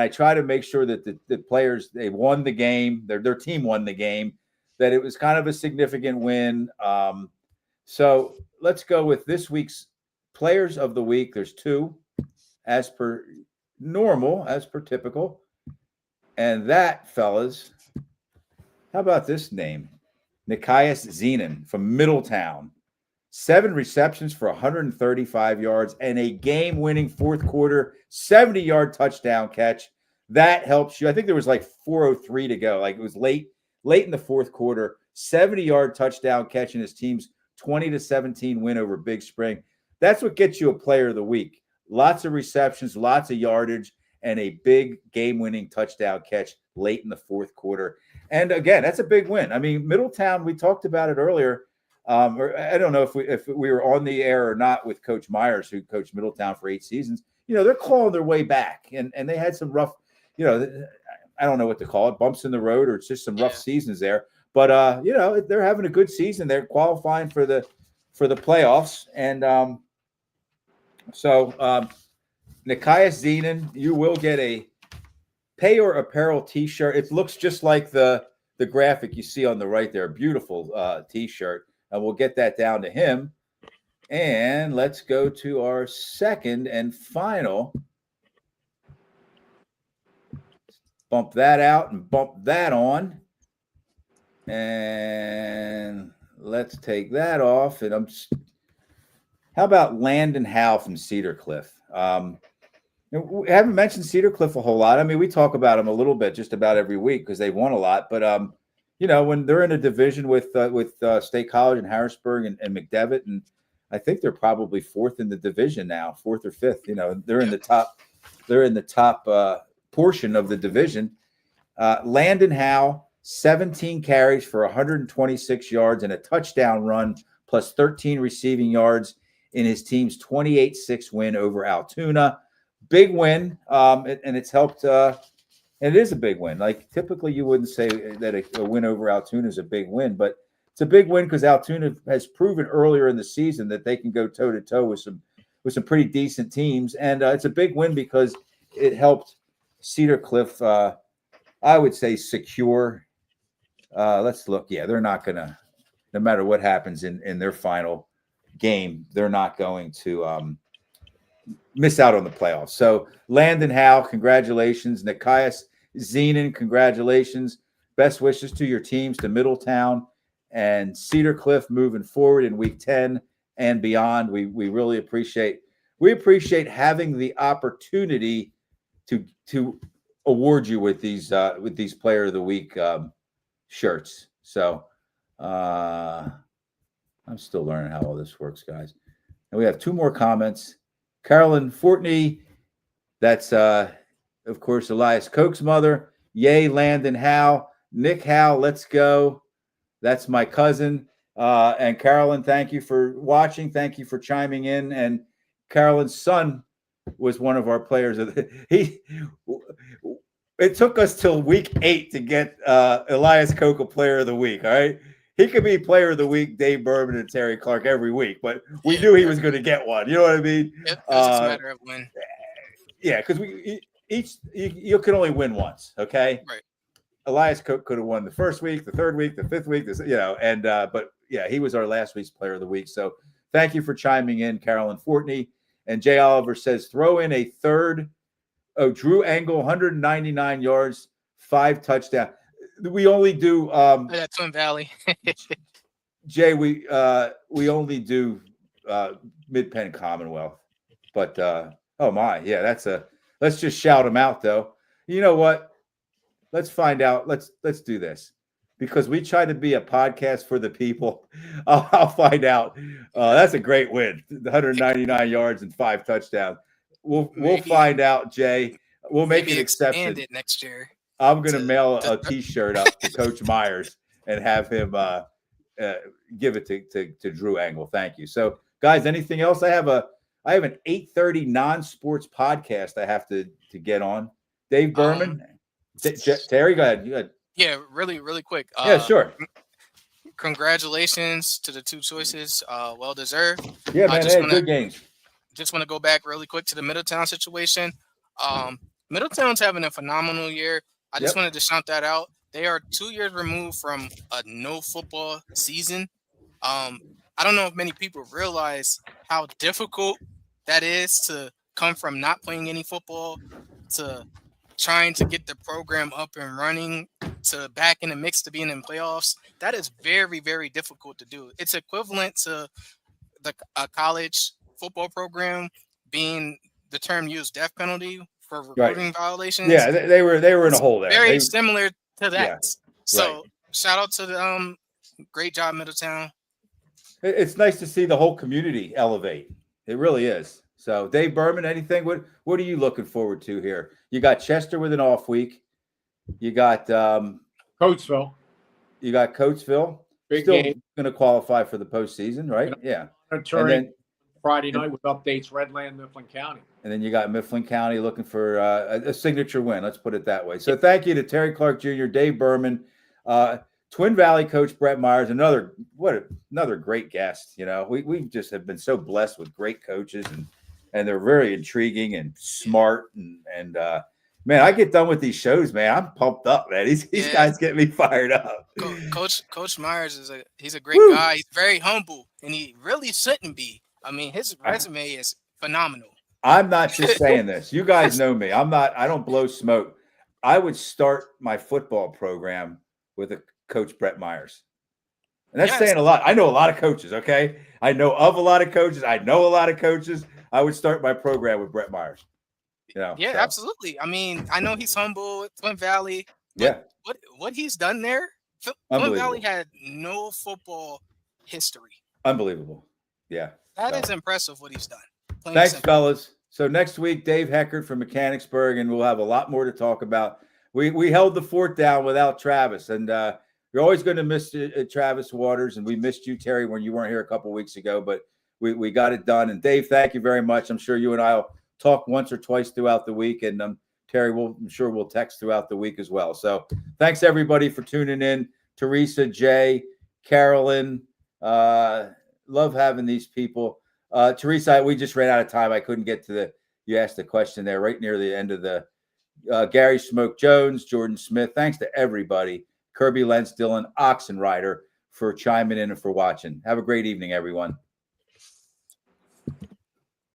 I try to make sure that the players, they won the game, their team won the game, that it was kind of a significant win. So let's go with this week's players of the week. There's 2, as per normal, as per typical. And that, fellas, how about this name? Nikias Zenon from Middletown. 7 receptions for 135 yards and a game-winning fourth quarter 70-yard touchdown catch. That helps you. I think there was like 4:03 to go. Like it was late in the fourth quarter. 70-yard touchdown catch in his team's 20-17 win over Big Spring. That's what gets you a player of the week. Lots of receptions, lots of yardage, and a big game-winning touchdown catch late in the fourth quarter. And again, that's a big win. I mean, Middletown, we talked about it earlier. Or I don't know if we were on the air or not with Coach Myers, who coached Middletown for 8 seasons. They're clawing their way back, and they had some rough, I don't know what to call it, bumps in the road, or it's just some rough seasons there. But they're having a good season. They're qualifying for the playoffs, and so Nikias Zenon, you will get a Pay or Apparel T-shirt. It looks just like the graphic you see on the right there. Beautiful T-shirt. And we'll get that down to him. And let's go to our second and final. Bump that out and bump that on. And let's take that off. And how about Landon Howe from Cedar Cliff? We haven't mentioned Cedar Cliff a whole lot. I mean, we talk about them a little bit just about every week because they've won a lot. But when they're in a division with State College and Harrisburg and McDevitt, and I think they're probably 4th in the division now, 4th or 5th. They're in the top. They're in the top portion of the division. Landon Howe, 17 carries for 126 yards and a touchdown run, plus 13 receiving yards in his team's 28-6 win over Altoona. Big win, and it's helped. And it is a big win. Like typically, you wouldn't say that a win over Altoona is a big win, but it's a big win because Altoona has proven earlier in the season that they can go toe to toe with some pretty decent teams, and it's a big win because it helped Cedar Cliff. I would say secure. Let's look. Yeah, they're not gonna. No matter what happens in their final game, they're not going to miss out on the playoffs. So Landon Howe, congratulations. Nikias Zenon, congratulations. Best wishes to your teams, to Middletown and Cedar Cliff moving forward in week 10 and beyond. We really appreciate having the opportunity to award you with these Player of the Week shirts. So I'm still learning how all this works, guys. And we have 2 more comments. Carolyn Fortney, that's of course Elias Koch's mother. Yay, Landon Howe. Nick Howe, let's go. That's my cousin. And Carolyn, thank you for watching. Thank you for chiming in. And Carolyn's son was one of our players. It took us till week 8 to get Elias Koch a Player of the Week. All right. He could be Player of the Week, Dave Berman and Terry Clark every week, but we knew he was going to get one. You know what I mean? It was just a matter of when. Yeah, because you can only win once. Okay. Right. Elias Koch could have won the first week, the third week, the fifth week. But yeah, he was our last week's Player of the Week. So thank you for chiming in, Carolyn Fortney. And Jay Oliver says, throw in a third. Oh, Drew Angle, 199 yards, 5 touchdowns. We only do Twin Valley. Jay, we only do Mid-Penn Commonwealth. But oh my, yeah, let's just shout them out though. You know what? Let's find out. Let's do this. Because we try to be a podcast for the people. I'll find out. That's a great win. 199 yards and 5 touchdowns. We'll find out, Jay. We'll make an exception It next year. I'm going to mail a T-shirt up to Coach Myers and have him give it to Drew Angle. Thank you. So, guys, anything else? I have an 8:30 non-sports podcast I have to get on. Dave Berman, Terry, go ahead. Yeah, really, really quick. Yeah, sure. Congratulations to the 2 choices. Well deserved. Yeah, man. Hey, good games. Just want to go back really quick to the Middletown situation. Middletown's having a phenomenal year. I just wanted to shout that out. They are 2 years removed from a no football season. I don't know if many people realize how difficult that is to come from not playing any football to trying to get the program up and running to back in the mix to being in playoffs. That is very, very difficult to do. It's equivalent to a college football program being the term used death penalty for recruiting violations. Yeah, they were in a hole there. Very similar to that. Yeah, so shout out to the great job, Middletown. It's nice to see the whole community elevate. It really is. So Dave Berman, anything? What are you looking forward to here? You got Chester with an off week. You got Coatesville. You got Coatesville. Big Still game. Going to qualify for the postseason, right? Yeah. And then Friday night with updates, Redland, Mifflin County. And then you got Mifflin County looking for a signature win. Let's put it that way. So thank you to Terry Clark Jr., Dave Berman, Twin Valley coach Brett Myers, another great guest. You know, we just have been so blessed with great coaches and they're very intriguing and smart and man, I get done with these shows, man. I'm pumped up, man. These guys get me fired up. Coach Myers he's a great guy. He's very humble, and he really shouldn't be. I mean, his resume is phenomenal. I'm not just saying this. You guys know me. I don't blow smoke. I would start my football program with a Coach Brett Myers. And that's saying a lot. I know a lot of coaches, okay? I know of a lot of coaches. I know a lot of coaches. I would start my program with Brett Myers. You know, yeah, absolutely. I mean, I know he's humble, Twin Valley. Yeah. What he's done there, Twin Valley had no football history. Unbelievable. Yeah. That is impressive what he's done. Thanks, fellas. So next week, Dave Heckert from Mechanicsburg, and we'll have a lot more to talk about. We held the fort down without Travis, and you're always going to miss Travis Waters, and we missed you, Terry, when you weren't here a couple of weeks ago, but we got it done. And Dave, thank you very much. I'm sure you and I will talk once or twice throughout the week, and Terry, I'm sure we'll text throughout the week as well. So thanks, everybody, for tuning in. Teresa, Jay, Carolyn, love having these people. Teresa, we just ran out of time. I couldn't get to you asked the question there right near the end of the Gary Smoke Jones, Jordan Smith. Thanks to everybody. Kirby Lentz, Dylan Oxenrider for chiming in and for watching. Have a great evening, everyone.